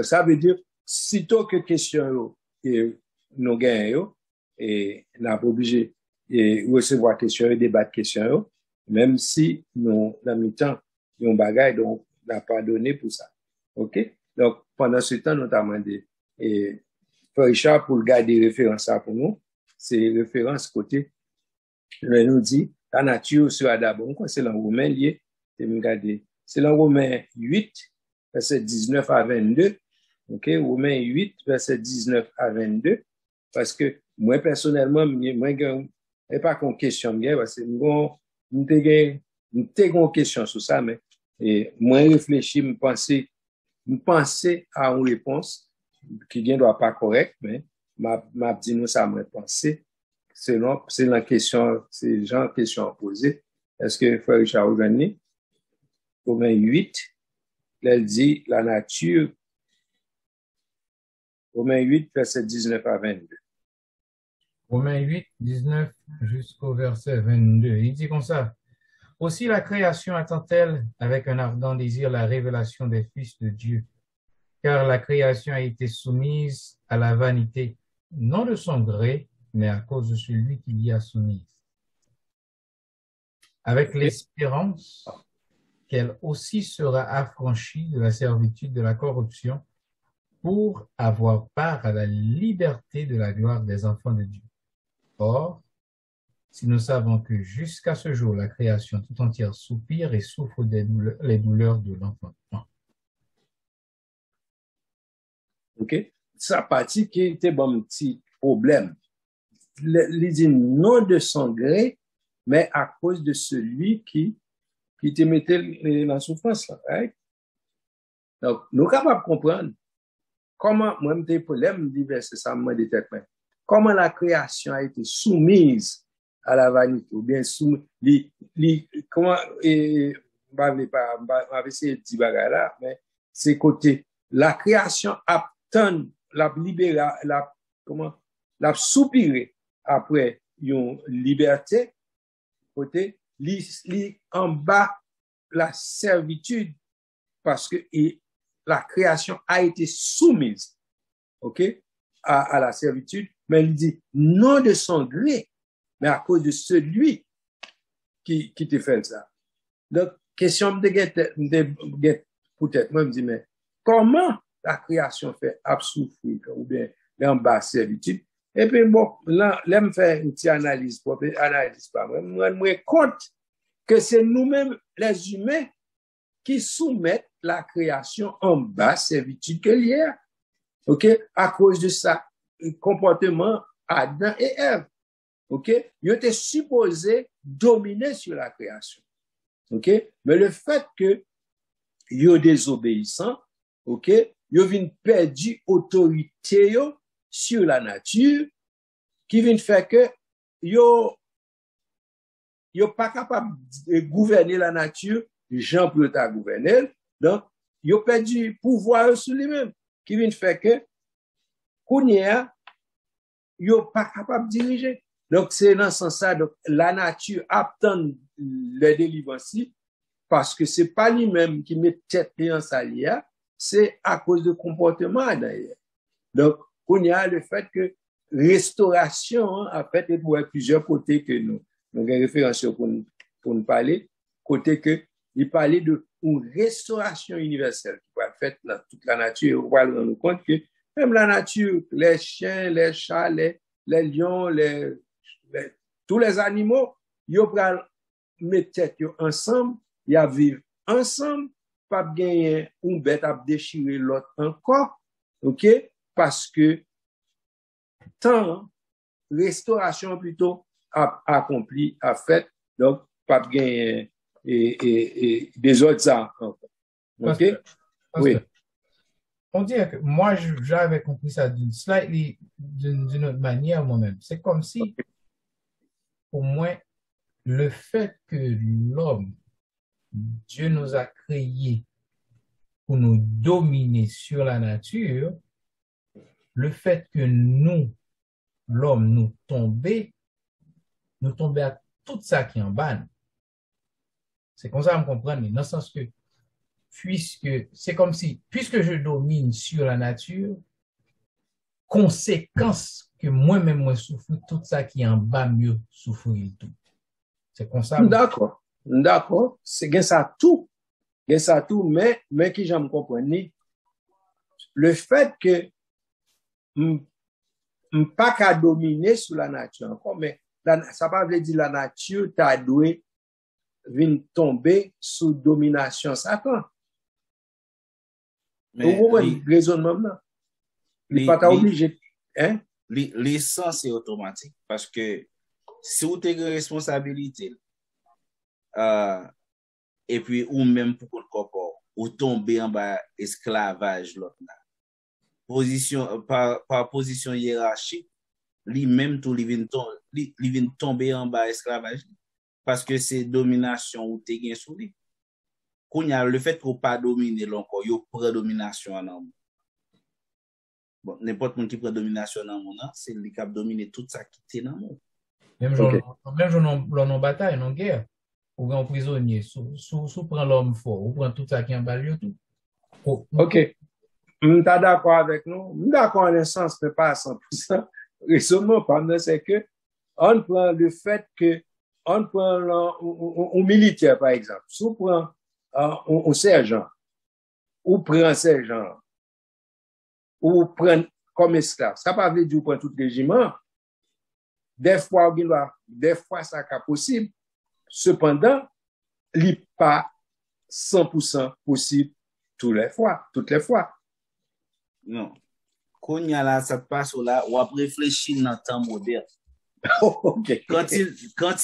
ça veut dire, sitôt que question nous gagnons, et nous n'avons pas obligé de recevoir question et débattre question, même si nous, dans le temps, nous avons bagage, donc, n'a pas donné pour ça. OK? Donc, pendant ce temps, nous avons demandé, et Frère Richard, pour garder référence pour nous, c'est référence côté, il nous dit, la nature sera d'abord, c'est dans Romains lié, c'est dans Romains 8, verset 19 à 22, ok, Romains 8, verset 19 à 22, parce que moi, personnellement, moi, je pas qu'on question, parce que moi, je une question sur ça, mais, moi, réfléchir, me penser à une réponse, qui ne doit pas correcte, mais, m'a dit nous, ça me penser, c'est la question, c'est genre question posée. Est-ce que Frère Richard Ouveni, Romains 8, elle dit la nature, Romains 8, verset 19 à 22. Romains 8, 19 jusqu'au verset 22. Il dit comme ça. Aussi la création attend-elle avec un ardent désir la révélation des fils de Dieu, car la création a été soumise à la vanité, non de son gré, mais à cause de celui qui l'y a soumise. Avec l'espérance qu'elle aussi sera affranchie de la servitude de la corruption pour avoir part à la liberté de la gloire des enfants de Dieu. Or, si nous savons que jusqu'à ce jour, la création tout entière soupire et souffre les douleurs de l'enfantement. OK? Ça partie qui était bon petit problème. Il dit non de son gré, mais à cause de celui qui te mettait en souffrance. Right? Donc, nous sommes capables de comprendre comment, moi, j'ai problème diverses, ça m'a dit comment la création a été soumise à la vanité, ou bien soumise, comment, m'avais essayé de dire là, mais c'est côté, la création attend, la libéré, la soupiré après une liberté, côté, en bas la servitude, parce que la création a été soumise, ok, à la servitude, mais il dit non de son gré, mais à cause de celui qui te fait ça. Donc, question de peut-être, moi, je me dis, mais comment la création fait souffrir, ou bien, en bas servitude? Et puis, bon, là, me faire une petite analyse, pas moi, compte que c'est nous-mêmes, les humains, qui soumettent la création en bas servitude que l'hier. OK? À cause de ça, comportement Adam et Ève. OK? Ils étaient supposés dominer sur la création. OK? Mais le fait que ils sont désobéissants, OK? Ils viennent perdre autorité sur la nature, qui vient faire que ils sont pas capables de gouverner la nature, les gens peuvent gouverner. Donc, yo perdu pouvoir sur lui-même, qui vient faire que, Kounia, yo pas capable de diriger. Donc, c'est dans ce sens-là, donc, la nature attend le délivrance parce que c'est pas lui-même qui met tête en salia, c'est à cause de comportement d'ailleurs. Donc, Kounia, le fait que restauration, en fait, il y a plusieurs côtés que nous avons référence pour nous parler, côté que, il parlait de une restauration universelle qui va être faite dans toute la nature. On va se rendre compte que même la nature, les chiens, les chats, les lions, tous les animaux, ils vont mettre tête ensemble, ils vont vivre ensemble, pas gagner une bête à déchirer l'autre encore, ok? Parce que tant restauration plutôt accomplie, a fait, donc pas gagner et des autres encore. Ok? Oui. On dirait que moi, j'avais compris ça d'une autre manière moi-même. C'est comme si, pour moi, le fait que l'homme, Dieu nous a créés pour nous dominer sur la nature, le fait que nous, l'homme, nous tomber à tout ça qui est en bas. C'est comme ça, on comprend, mais dans le sens que, c'est comme si, puisque je domine sur la nature, conséquence que moi-même, moi souffre, tout ça qui est en bas, mieux souffrir tout. C'est comme ça. D'accord. C'est ça tout, mais qui j'aime comprendre, le fait que, pas qu'à dominer sur la nature encore, mais ça pas veut dire la nature t'a doué vient tomber sous domination Satan. Mais raisonnement là. Il pas obligé, hein? L'essence est automatique parce que si vous avez une responsabilité et puis ou même pour le corps ou tomber en bas esclavage l'autre là. Par position hiérarchique, lui-même tout lui vient tomber en bas esclavage parce que c'est domination ou te gain sous lui. Quand il y a le fait qu'on pas dominer l'encore, yo prend domination en homme. Bon, n'importe qui prend domination en monde, c'est lui qui a dominé tout ça qui était dans monde. Même en bataille, en guerre, ou en prisonnier, sous prend l'homme fort, ou prend tout ça qui est en bas tout. OK. Je suis d'accord avec nous. Je suis d'accord en un sens, mais pas à 100%. Raisonnement, c'est que on prend le fait que on prend un militaire, par exemple. Si on prend un sergent, ou prend un sergent, ou prend comme esclave, ça ne veut pas dire qu'on prend tout régiment. Des fois, ça n'est pas possible. Cependant, il n'est pas 100% possible toutes les fois. Non. Quand il y a là, ça passe là, on va réfléchir dans le temps moderne. Okay. Quand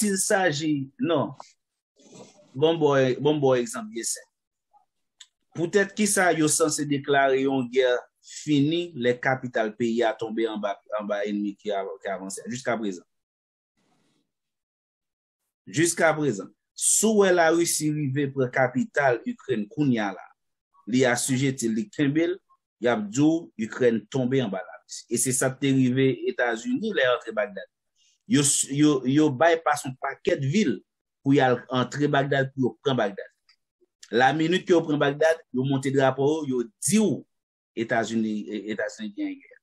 il s'agit, non. Bon exemple, bien simple. Peut-être qu'il s'agit censé déclarer une guerre finie, les capitales pays a tombé en bas ennemi qui a avancé. Jusqu'à présent. Sous la Russie arrivée pour capitale Ukraine, Kounia là, il a assujetti les Kimbel, il a dit Ukraine tombé en bas la Russie. Et c'est ça qui est arrivé aux États-Unis, les entre Bagdad. Yo bypass un paquet de villes pour y entrer Bagdad pour prendre Bagdad. La minute que vous prenez Bagdad, vous montez le drapeau, vous dites où États-Unis gagnent guerre.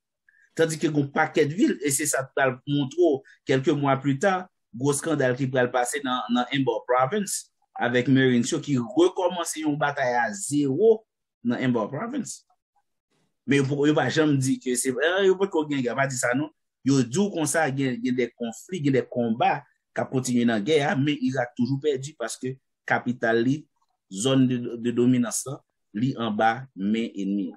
Tandis que vous un paquet de villes, et c'est ça qui va montrer quelques mois plus tard, gros scandale qui va passer dans Ember Province avec Marine Show qui recommence une bataille à zéro dans Ember Province. Mais vous ne pouvez jamais dire que c'est vrai, vous ne pouvez pas dire ça, non? Vous dites comme ça, il y a des conflits, il y a des combats qui continuent dans la guerre, mais il a toujours perdu parce que capitale, zone de dominance, li en bas, main ennemie.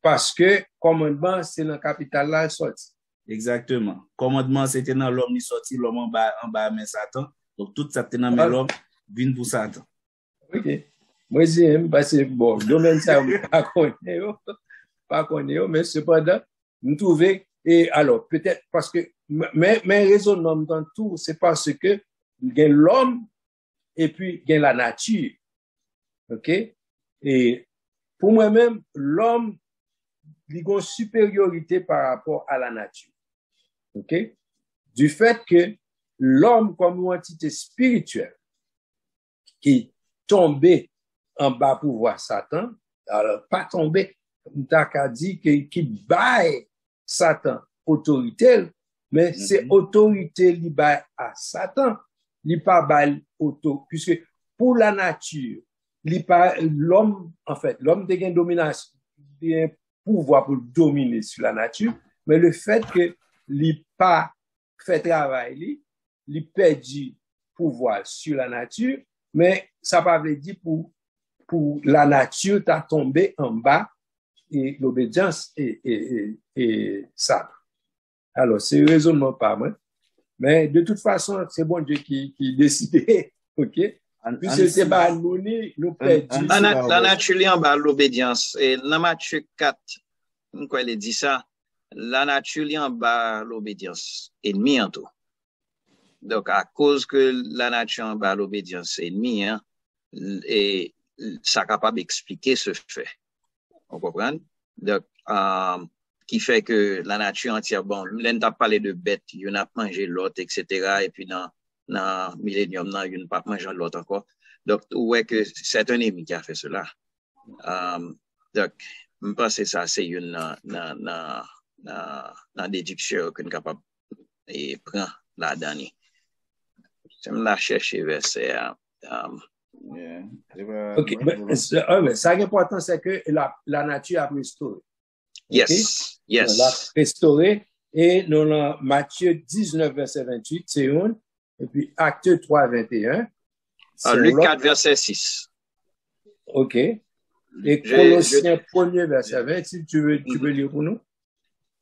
Parce que commandement, c'est dans la capitale là, sorti. Exactement. Commandement, c'était dans l'homme, il sorti, l'homme en bas, mais Satan. Donc, tout ça, c'était dans l'homme, vient pour Satan. Ok. Moi, j'aime, parce que bon, domaine ça, pas connaître, mais cependant, nous trouvons, et alors, peut-être, parce que, mais raisonnement dans tout, c'est parce que, il y a l'homme, et puis, il y a la nature. OK? Et pour moi-même, l'homme, il a une supériorité par rapport à la nature. OK? Du fait que l'homme, comme une entité spirituelle, qui tombait en bas pour voir Satan, alors pas tombé, t'as qu'à dire qui baille Satan autorité, mais c'est autorité li baille à Satan, li pas baille auto, puisque pour la nature, li pas l'homme, en fait, l'homme a une domination, il a un pouvoir pour dominer sur la nature, mais le fait que li pas fait travail, li perdu pouvoir sur la nature, mais ça pas veut dire pour la nature t'a tombé en bas et l'obédience et ça. Alors, c'est un raisonnement pas moi. Mais de toute façon, c'est bon Dieu qui décide. OK? Puisque c'est pas nous perdons. La nature est en bas l'obédience. Et dans Matthieu 4, quand il dit ça, la nature est en bas l'obédience. Ennemi en tout. Donc, à cause que la nature en bas l'obédience ennemi, hein, et ça capable d'expliquer ce fait. On comprend? Donc, qui fait que la nature entière, bon, l'un t'a parlé de bêtes, il y en a mangé l'autre, etc. Et puis dans Millennium, il y en a pas mangé l'autre encore. Donc, ouais, que c'est un ennemi qui a fait cela. Donc, je pense que ça, c'est une déduction qu'on est capable de prendre là-dedans. Je me la chercher verset. OK. Mais ça qui est important, c'est que la nature a restauré. Yes. Okay? Yes. La restauré. Et nous avons Matthieu 19, verset 28, c'est une. Et puis Acte 3, 21. Luc 4, verset 6. OK. Et Colossiens 1er, verset 20, si tu veux lire pour nous.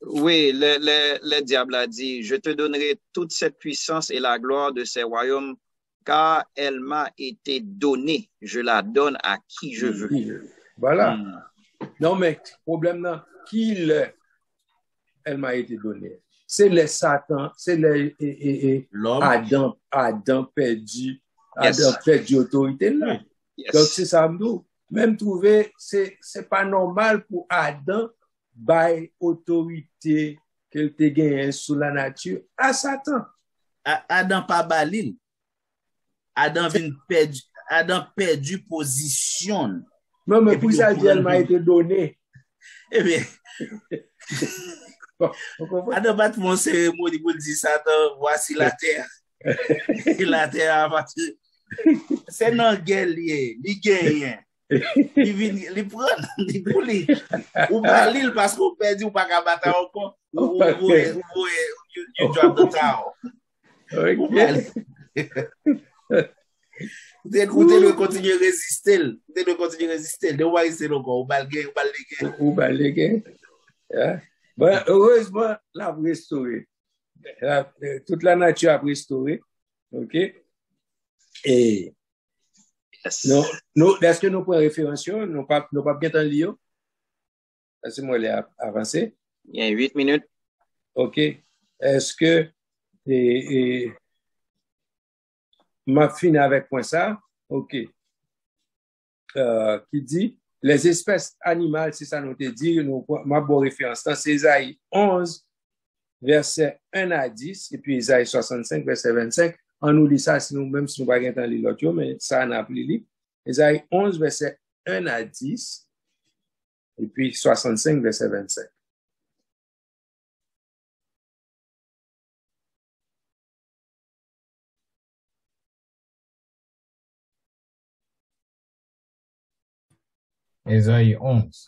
Oui, le diable a dit, je te donnerai toute cette puissance et la gloire de ces royaumes, car elle m'a été donnée. Je la donne à qui je veux. Voilà. Non, mais problème là, elle m'a été donnée. C'est les Satan, c'est Adam perdu, Adam perdu autorité là. Yes. Donc c'est ça, même trouver, c'est pas normal pour Adam by autorité qu'elle te gagne sous la nature à Satan. Adam pas balil. Adam perdu position. Non, mais pour ça, elle m'a été donné. Eh bien, Adam pas mon cérémonie pour dire Satan, voici la terre. Et la terre a parti. C'est non guerre lié, il gagne. Il prend, il boule. Ou balil parce qu'on perdu ou pas qu'à battre encore. Ou you drop the towel. Écoutez, le continuer à résister. De voir ici encore, ou balguer. Bon, heureusement, la restauré. Toute la nature a restauré. OK? Et yes. Non, est-ce que nous prenons référence? Nous pas bien en lire? Est-ce que moi, elle est avancée? Il y a 8 minutes. OK. Est-ce que m'a fini avec point ça? OK. Qui dit, les espèces animales, c'est ça nous te dit, ma bonne référence, c'est Isaïe 11, verset 1 à 10, et puis Isaïe 65, verset 25. On nous dit ça, si nous, même si nous ne pouvons pas lire l'autre, mais ça, on a appelé. Isaïe 11, verset 1 à 10, et puis 65, verset 25. Isaïe 11.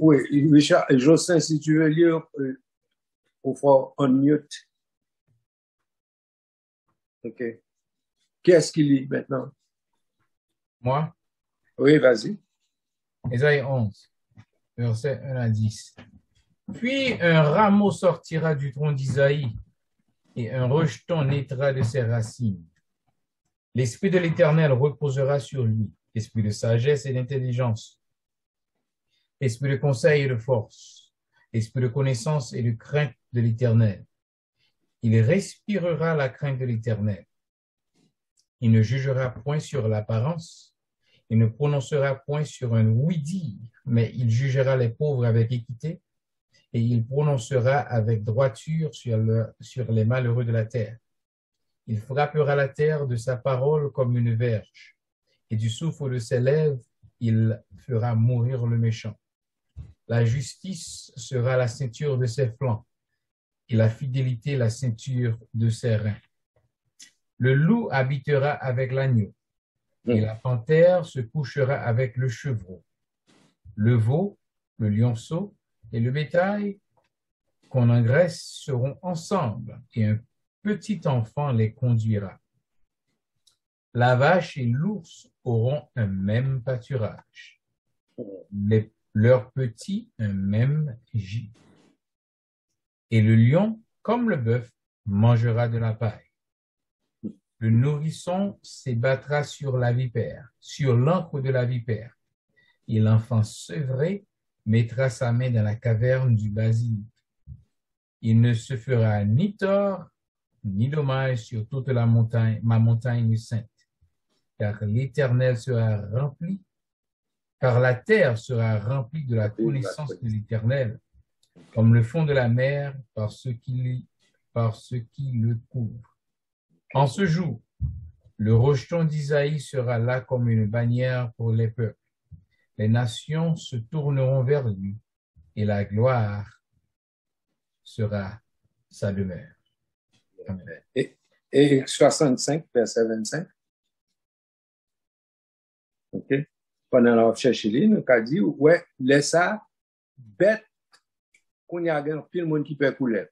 Oui, Richard, Jocelyn, si tu veux lire, il faut unmute. OK. Qu'est-ce qu'il lit maintenant? Moi? Oui, vas-y. Isaïe 11, verset 1 à 10. Puis un rameau sortira du tronc d'Isaïe, et un rejeton naîtra de ses racines. L'esprit de l'Éternel reposera sur lui, l'esprit de sagesse et d'intelligence, l'esprit de conseil et de force, l'esprit de connaissance et de crainte de l'Éternel. Il respirera la crainte de l'Éternel. Il ne jugera point sur l'apparence, Il ne prononcera point sur un oui-dire, mais il jugera les pauvres avec équité, et il prononcera avec droiture sur les malheureux de la terre. Il frappera la terre de sa parole comme une verge, et du souffle de ses lèvres, il fera mourir le méchant. La justice sera la ceinture de ses flancs, et la fidélité la ceinture de ses reins. Le loup habitera avec l'agneau, et la panthère se couchera avec le chevreau. Le veau, le lionceau et le bétail qu'on engraisse seront ensemble, et un petit enfant les conduira. La vache et l'ours auront un même pâturage, leurs petits un même gîte. Et le lion, comme le bœuf, mangera de la paille. Le nourrisson s'ébattra sur la vipère, sur l'ancre de la vipère, et l'enfant sevré mettra sa main dans la caverne du basilic. Il ne se fera ni tort, ni dommage sur toute ma montagne sainte, car l'Éternel sera rempli, car la terre sera remplie de la connaissance de l'Éternel, comme le fond de la mer par ce qui le couvre. En ce jour, le rejeton d'Isaïe sera là comme une bannière pour les peuples. Les nations se tourneront vers lui, et la gloire sera sa demeure. Amen. Et 65, verset 25. OK. Pendant la recherche, nous avons dit, ouais, laisse ça, bête, qu'on y a un pile monde qui peut couler.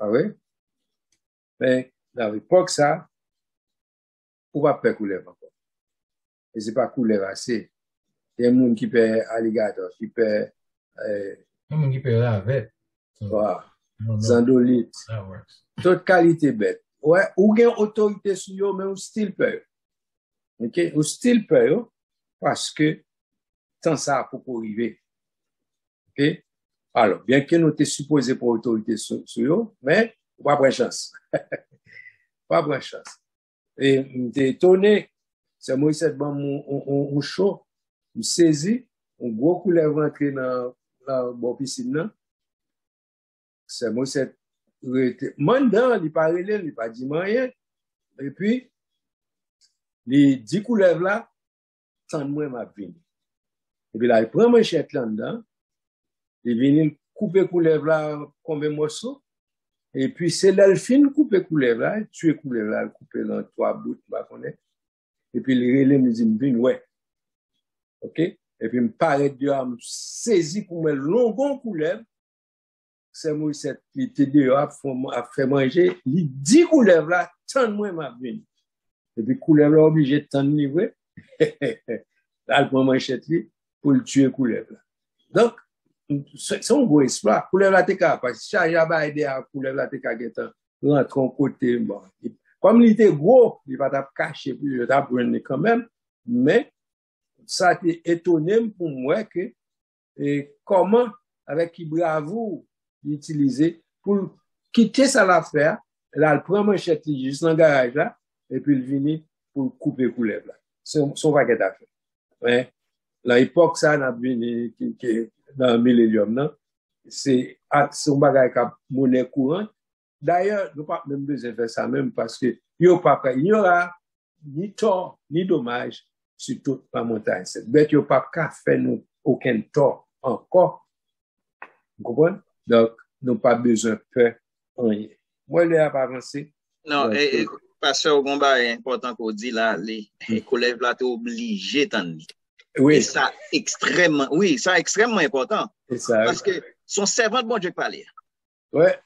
Ah oui? Mais, dans l'époque, ça, on va pas couler encore. Et c'est pas couler assez. Il y a un monde qui peut alligator, qui peut, Un monde qui peut laver. Zandolite. That works. Toute qualité bête. Ouais, ou gen autorité sur yo, mais ou style peur. OK? Ou style peur, parce que, tant ça pour arriver. OK? Alors, bien que nous t'es supposé pour autorité sur yo, mais, pas prendre chance. Pas prendre chance. Et, m'étais étonné, c'est moi, c'est bon, mon chaud, me saisi, un gros couleuvre rentré dans la piscine, là. C'est moi, c'est, mandan, il pas relé, il pas dit rien. Et puis, les 10 couleuvres là, tant de moi m'a venu. Et puis là, il prend manchette là dedans, il vient couper couleuvre là, combien de morceaux. Et puis, c'est là, le fin couper couleuvre là, tuer couleuvre là, couper dans 3 bouts, bah, qu'on est. Et puis, les relais me disent, ouais. OK? Et puis, me paraît de me saisi pour me longon couleuvre. C'est moi, cette petite dehors a fait manger, les 10 couleuvres là, tant de moins m'a venu. Et puis, couleuvre là, obligé de tant de livrer. Là, le prend manchette pour le tuer couleuvre là. Donc, c'est un gros exploit. Couleuvre là, t'es capable, parce que charge à aider à couleuvre là, t'es capable, rentre en côté, bon. Comme il était gros, il va t'ap cacher, puis il va prendre quand même, mais, ça a été étonné pour moi que, et comment, avec qui bravoure, l'utiliser pour quitter ça l'affaire, là, il prend manchette juste dans le garage là, et puis il vient pour couper couleuvre là. Son paquet d'affaires. Ouais. Dans l'époque, ça, on a venu, dans le millénium, non? C'est son bagage à monnaie courante. D'ailleurs, nous pas même besoin de faire ça même parce que, il y aura ni tort, ni dommage sur toute la montagne. Cette bête, il n'y a pas qu'à faire nous aucun tort encore. Vous comprenez? Donc, nous pas besoin de faire rien. Moi, je n'ai pas avancé. Non, et pasteur Gomba est important qu'on dit là, les collègues là, t'es obligé d'en dire. Oui. Et ça, extrêmement important. C'est ça. Parce que son servant de bon Dieu parlait. Ouais.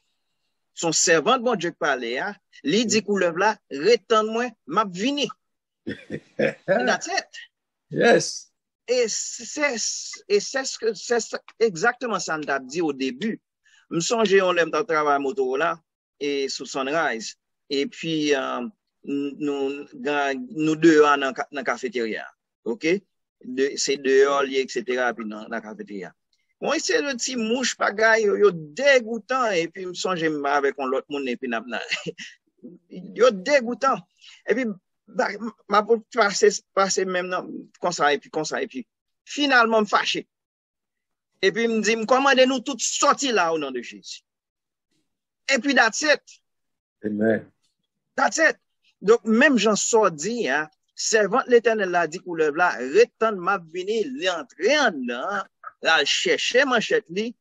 Son servant de bon Dieu parlait, lui dit couleuvre là, retends-moi, m'a vini. That's it. Yes. Et c'est exactement ça qu'on a dit au début. Je me songe, on l'aime dans le travail moto là, et sous Sunrise. Et puis, nous deux dans la cafétéria. OK? C'est dehors, etc. Puis dans la cafétéria. Bon, c'est le petit mouche pagaille, yo dégoûtant. Et puis, je me songe avec l'autre monde, et puis, yo dégoûtant. Et puis, Ma pou passer même comme ça et puis finalement me fâché. Et puis me dit commandez-nous toutes sortir là au nom de Jésus. Et puis that's it. Amen. That's it. Donc même Jean sort dit hein, servant l'Éternel l'a dit pour l'œuvre là, retan m'a vini, li entrer en dedans, là chercher manchette li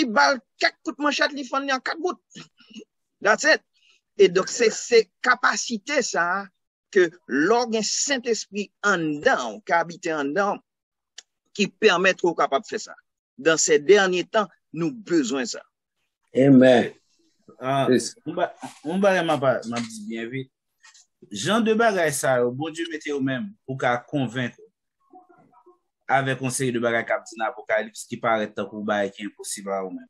bal quatre coups de manchette li fond en quatre bouts. That's it. Et donc c'est capacité ça que l'organe Saint-Esprit en dedans, qui habite en dedans, qui permet trop capable de faire ça. Dans ces derniers temps, nous avons besoin de ça. Amen. On va m'a dit bien vite. Jean de bagay ça, bon Dieu mettez au même pour qu'à convaincre avec un série de bagay captain apocalypse qui paraît tant pour bagay qui est impossible à vous même.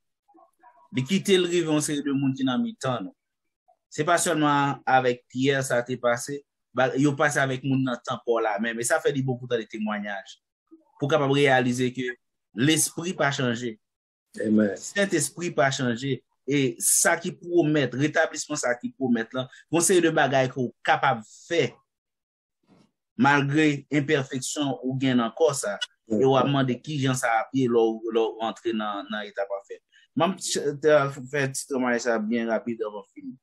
De quitter le rive une série de monde qui n'a mis temps. C'est pas seulement avec Pierre ça a été passé, yo passé avec monde dans temps pour là même et ça fait du beaucoup de témoignages pour capable réaliser que l'esprit pas changé. Amen. Saint-Esprit pas changé. Et ça qui promet, rétablissement ça qui promet là, conseil de bagaille qu'on capable faire malgré imperfection ou gain encore ça et on a demandé qui gens ça a pied leur rentrer dans état parfait. Même faire petit témoignage ça bien rapide avant film.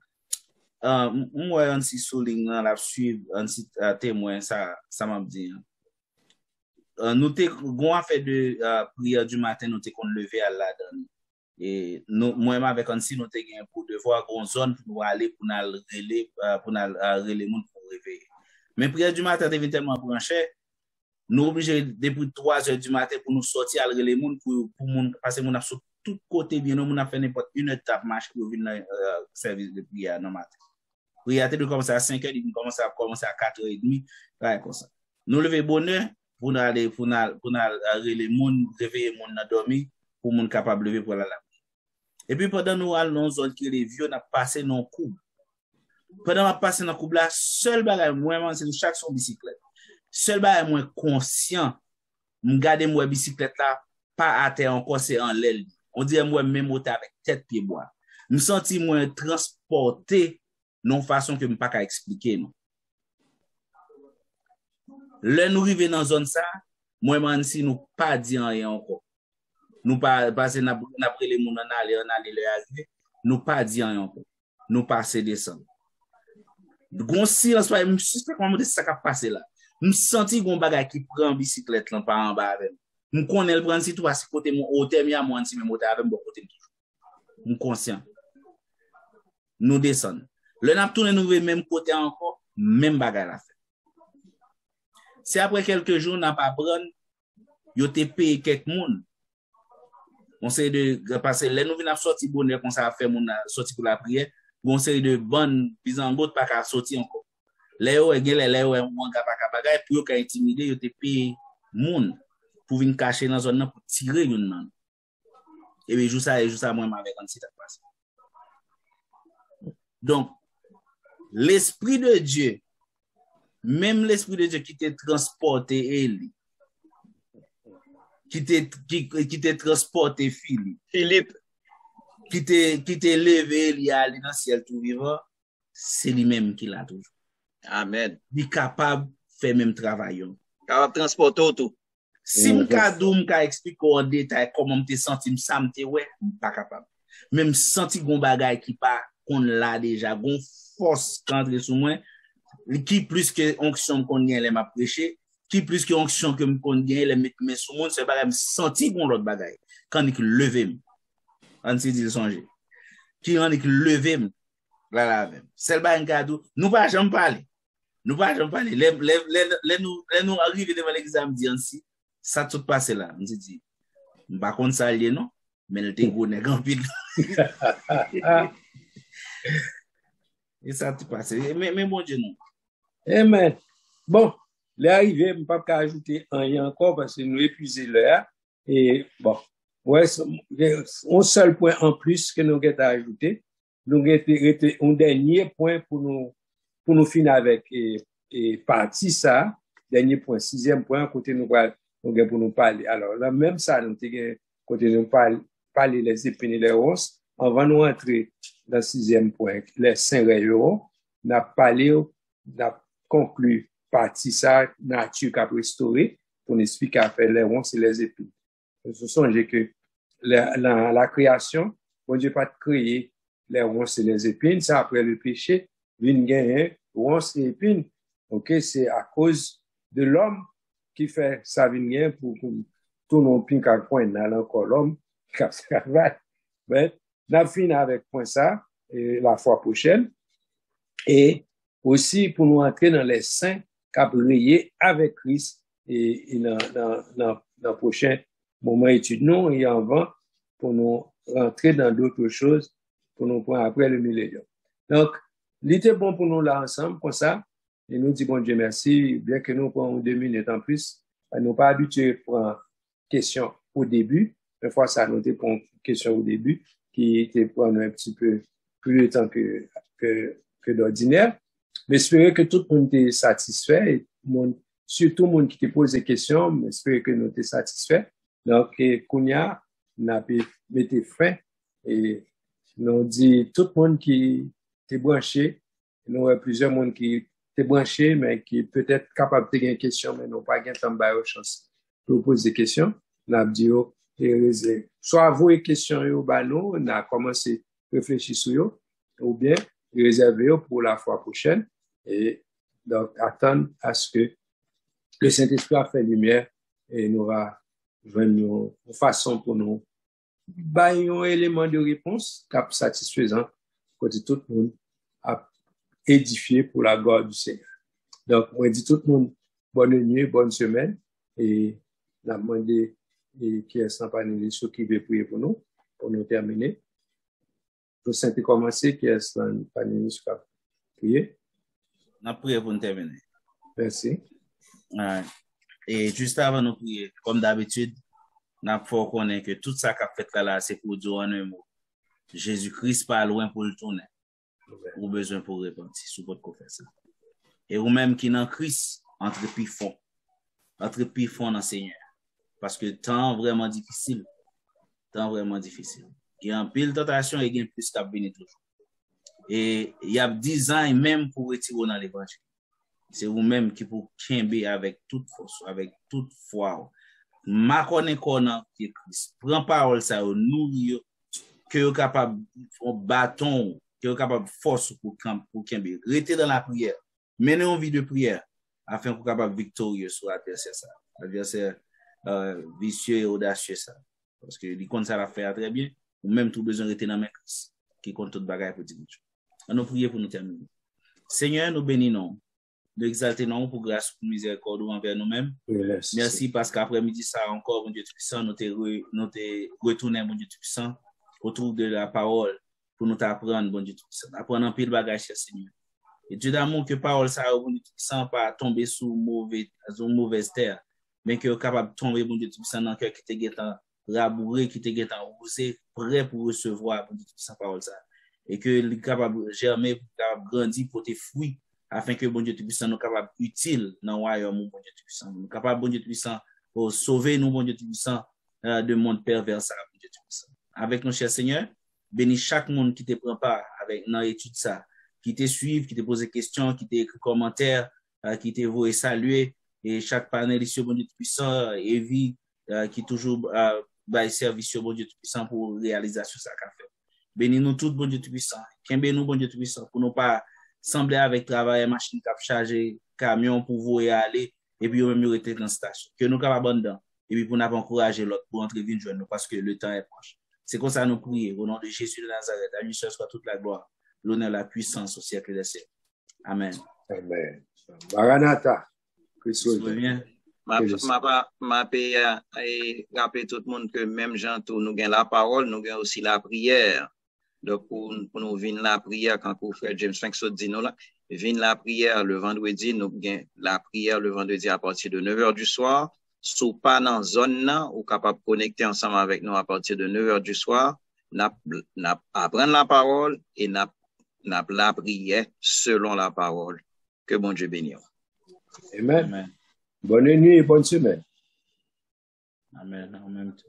Moi un si souligne dans la suivre un si témoin ça m'a dit. Nous t'ai gon fait de prière du matin nous t'ai qu'on lever à la donne. Et nous moi avec Ansi nous t'ai gain pour devoir une zone pour aller pour relais monde pour réveiller. Mais prière du matin devient tellement branché, nous obligés depuis 3h du matin pour nous sortir à relais monde pour monde parce que mon a sur tout côté bien nous a fait n'importe une étape marche pour venir service de prière dans matin. Prière de commencer à 5h, il commence à 4h30, ouais comme ça. Nous lever bonheur pour aller relais monde réveiller monde dans dormir pour monde capable lever pour la. Et puis pendant nous allons dans zone qui les vieux n'a passé non coup. Pendant m'a passé dans couple là, seul bagage moi c'est chaque son bicyclette. Seul bagage moi conscient, m'garder moi bicyclette là pas à terre encore c'est en l'aile. On dirait moi même monter avec tête pied bois. Me senti moi transporté non façon que me pas qu'à expliquer non. Là nous arriver dans zone ça, moi man si nous pas dit rien encore. Nous pas passer n'a les moun en aller le arriver nous pas dire rien encore nous passer descendre gon silence pas me suspect comment ça qui passer là me senti gon bagay qui prend bicyclette là par en bas avec me connaît le prendre si tout à côté mon hôtel mi à moi si me monter avec bon côté me conscient nous descendre le n'a tourner nous même côté encore même bagay la fait c'est après quelques jours n'a pas prendre yo te payer quelques monde. On sait de passer les nous venons sortir bonheur comme ça faire mon sortir pour la prière on série de bonnes bisangote pas qu'à sortir encore les on pas bagay pour qu'à intimider yo te payer monde pour venir cacher dans zone pour tirer une nan et puis joue ça moi avec un petit passe donc l'esprit de Dieu même l'esprit de Dieu qui t'a transporté Élie qui t'est transporté Philippe qui t'est levé il y a dans ciel tout vivant c'est lui-même qui l'a toujours Amen. Il est capable de faire même travail capable de transporter tout si m'ka expliquer en détail comment me senti ça me ouais pas capable même senti gon bagay qui pas qu'on l'a déjà gon force qu'entre sous moi qui plus que onction qu'on gagne les m'a prêcher qui plus que onction que me connait les mettre mes sous monde c'est pas me sentir bon l'autre bagaille quand il lever on s'est dit songer qui on est lever là même c'est pas un cadeau nous pas jamais parler les nous arriver devant l'examen dit ainsi ça tout passé là on s'est dit pas contre ça lié non mais le gros nèg en pile et ça tout passé mais bon Dieu non amen bon l'arrivée me pas ajouter rien encore parce que nous épuisé l'heure et bon ouais un seul point en plus que nous avons ajouté nous avons un dernier point pour nous finir avec et partie ça dernier point 6e point côté nous pour nous parler alors là même ça nous côté nous parler les épines et les ronces avant nous entrer dans 6e point les 5 euros n'a parlé conclut partie ça, nature qu'a restauré, ton esprit qu'a fait les ronces et les épines. Ce sont que la création, bon Dieu pas créé les ronces et les épines, ça après le péché, vient gagner ronces et épines. OK, c'est à cause de l'homme qui fait ça vient pour tout le monde qu'à coin dans encore l'homme qui travaille. Mais n'a fini avec point ça et la fois prochaine et aussi pour nous entrer dans les saints qu'a brillé avec Christ et dans le prochain moment étude nous et avant pour nous rentrer dans d'autres choses pour nous prendre après le millénium. Donc, il était bon pour nous là ensemble comme ça et nous dit bon Dieu merci, bien que nous prenons 2 minutes en plus, nous pas habitués pour question au début, une fois ça nous pour une question au début qui était prendre un petit peu plus de temps que d'ordinaire, mais j'espère que tout le monde est satisfait et surtout le monde qui te pose des questions, mais j'espère que nous sommes satisfaits. Donc, Kounia n'a pas mis fin et nous dit tout le monde qui est branché, nous avons plusieurs monde qui est branché, mais qui est peut-être capable de poser des questions, mais n'ont pas de temps de chance pour poser des questions. Nous avons dit, soit vous les questions, nous avons commencé à réfléchir sur eux, ou bien réserver pour la fois prochaine et donc attendre à ce que le Saint-Esprit a fait lumière et nous va venir une façon pour nous un élément de réponse cap satisfaisant pour tout le monde a édifié pour la gloire du Seigneur. Donc on dit tout le monde bonne nuit, bonne semaine et n'a demandé qui est sans panéliste ceux qui veut prier pour nous terminer. Pour Saint-Esprit commencer qui est sans panéliste qui prier. On a prié pour nous terminer. Merci. Ouais. Et juste avant de prier, comme d'habitude, on a faut connaître que tout ça qu'a fait là, c'est pour dire en un mot. Jésus-Christ pas loin pour le tourner. Ou besoin pour répondre, si vous pouvez faire ça. Et vous-même qui dans Christ, entre plus fond dans le Seigneur. Parce que temps vraiment difficile. Il y a un pile tentation et il y a plus qu'à venir toujours. Et il y a 10 ans et même pour retirer dans l'évangile. C'est vous-même qui pour quimber avec toute force, avec toute foi. Ma connaît qu'on Christ. Prends parole ça, nourrir, que vous capable un bâton, que vous capable force pour quimber. Restez dans la prière. Menez une vie de prière afin que vous capable victorieux sur la terre, c'est ça. L'adversaire vicieux et audacieux ça. Parce que il compte ça la faire très bien, ou même tout besoin de rester dans mes Christ qui compte toute bagaille pour dire. Nous prions pour nous terminer. Seigneur, nous bénissons. Nous exaltons pour grâce pour miséricorde envers nous-mêmes. Merci parce qu'après-midi, ça encore, mon Dieu Tout-Puissant, nous te retourner, mon Dieu Tout-Puissant, autour de la parole pour nous t'apprendre, mon Dieu Tout-Puissant. Apprendre un pile bagage, cher Seigneur. Et Dieu d'amour, que parole, ça, mon Dieu Tout-Puissant, pas tomber sous mauvaise terre, mais que capable de tomber, mon Dieu Tout-Puissant, dans le cœur qui te guettant rabouré, qui te guettant roussé, prêt pour recevoir, mon Dieu Tout-Puissant, parole, ça. Et que est capable de germer, capable de grandir pour tes fruits, afin que bon Dieu Tout-Puissant nous capable utile dans le royaume, bon Dieu Tout-Puissant. Nous capable, bon Dieu Tout-Puissant, pour sauver nous, bon Dieu Tout-Puissant, de monde pervers, ça, bon Dieu Tout-Puissant. Avec nos chers Seigneur, bénis chaque monde qui te prend part avec dans l'étude ça, qui te suivent, qui te pose des questions, qui te écrit commentaires, qui te voit saluer, et chaque panéliste, bon Dieu Tout-Puissant, Evie, qui toujours bail service, bon Dieu Tout-Puissant, pour réalisation ça qu'a fait. Bénis nous tous, bon Dieu Tout-Puissant. Qu'aimez nous, bon Dieu Tout-Puissant, pour nous pas sembler avec travail, machine qui a chargé, camion pour vous y aller, et puis même rester dans la station. Que nous capables dedans, et puis pour nous encourager l'autre, pour entrer vite joindre nous, parce que le temps est proche. C'est comme ça nous prions, au nom de Jésus de Nazareth, à lui seul soit toute la gloire, l'honneur, la puissance au siècle des siècles. Amen. Amen. Maranatha. Christ revient. Ma rappeler tout le monde que même Jean, nous avons la parole, nous avons aussi la prière. Donc, pour nous venir la prière, quand vous frère James Frank dit nous là, venir la prière le vendredi, nous avons la prière le vendredi à partir de 9h du soir. Sous pas dans zone là, ou capable de connecter ensemble avec nous à partir de 9h du soir, apprendre la parole et n'a la prière selon la parole. Que bon Dieu bénisse. Amen. Bonne nuit et bonne semaine. Amen. En même temps.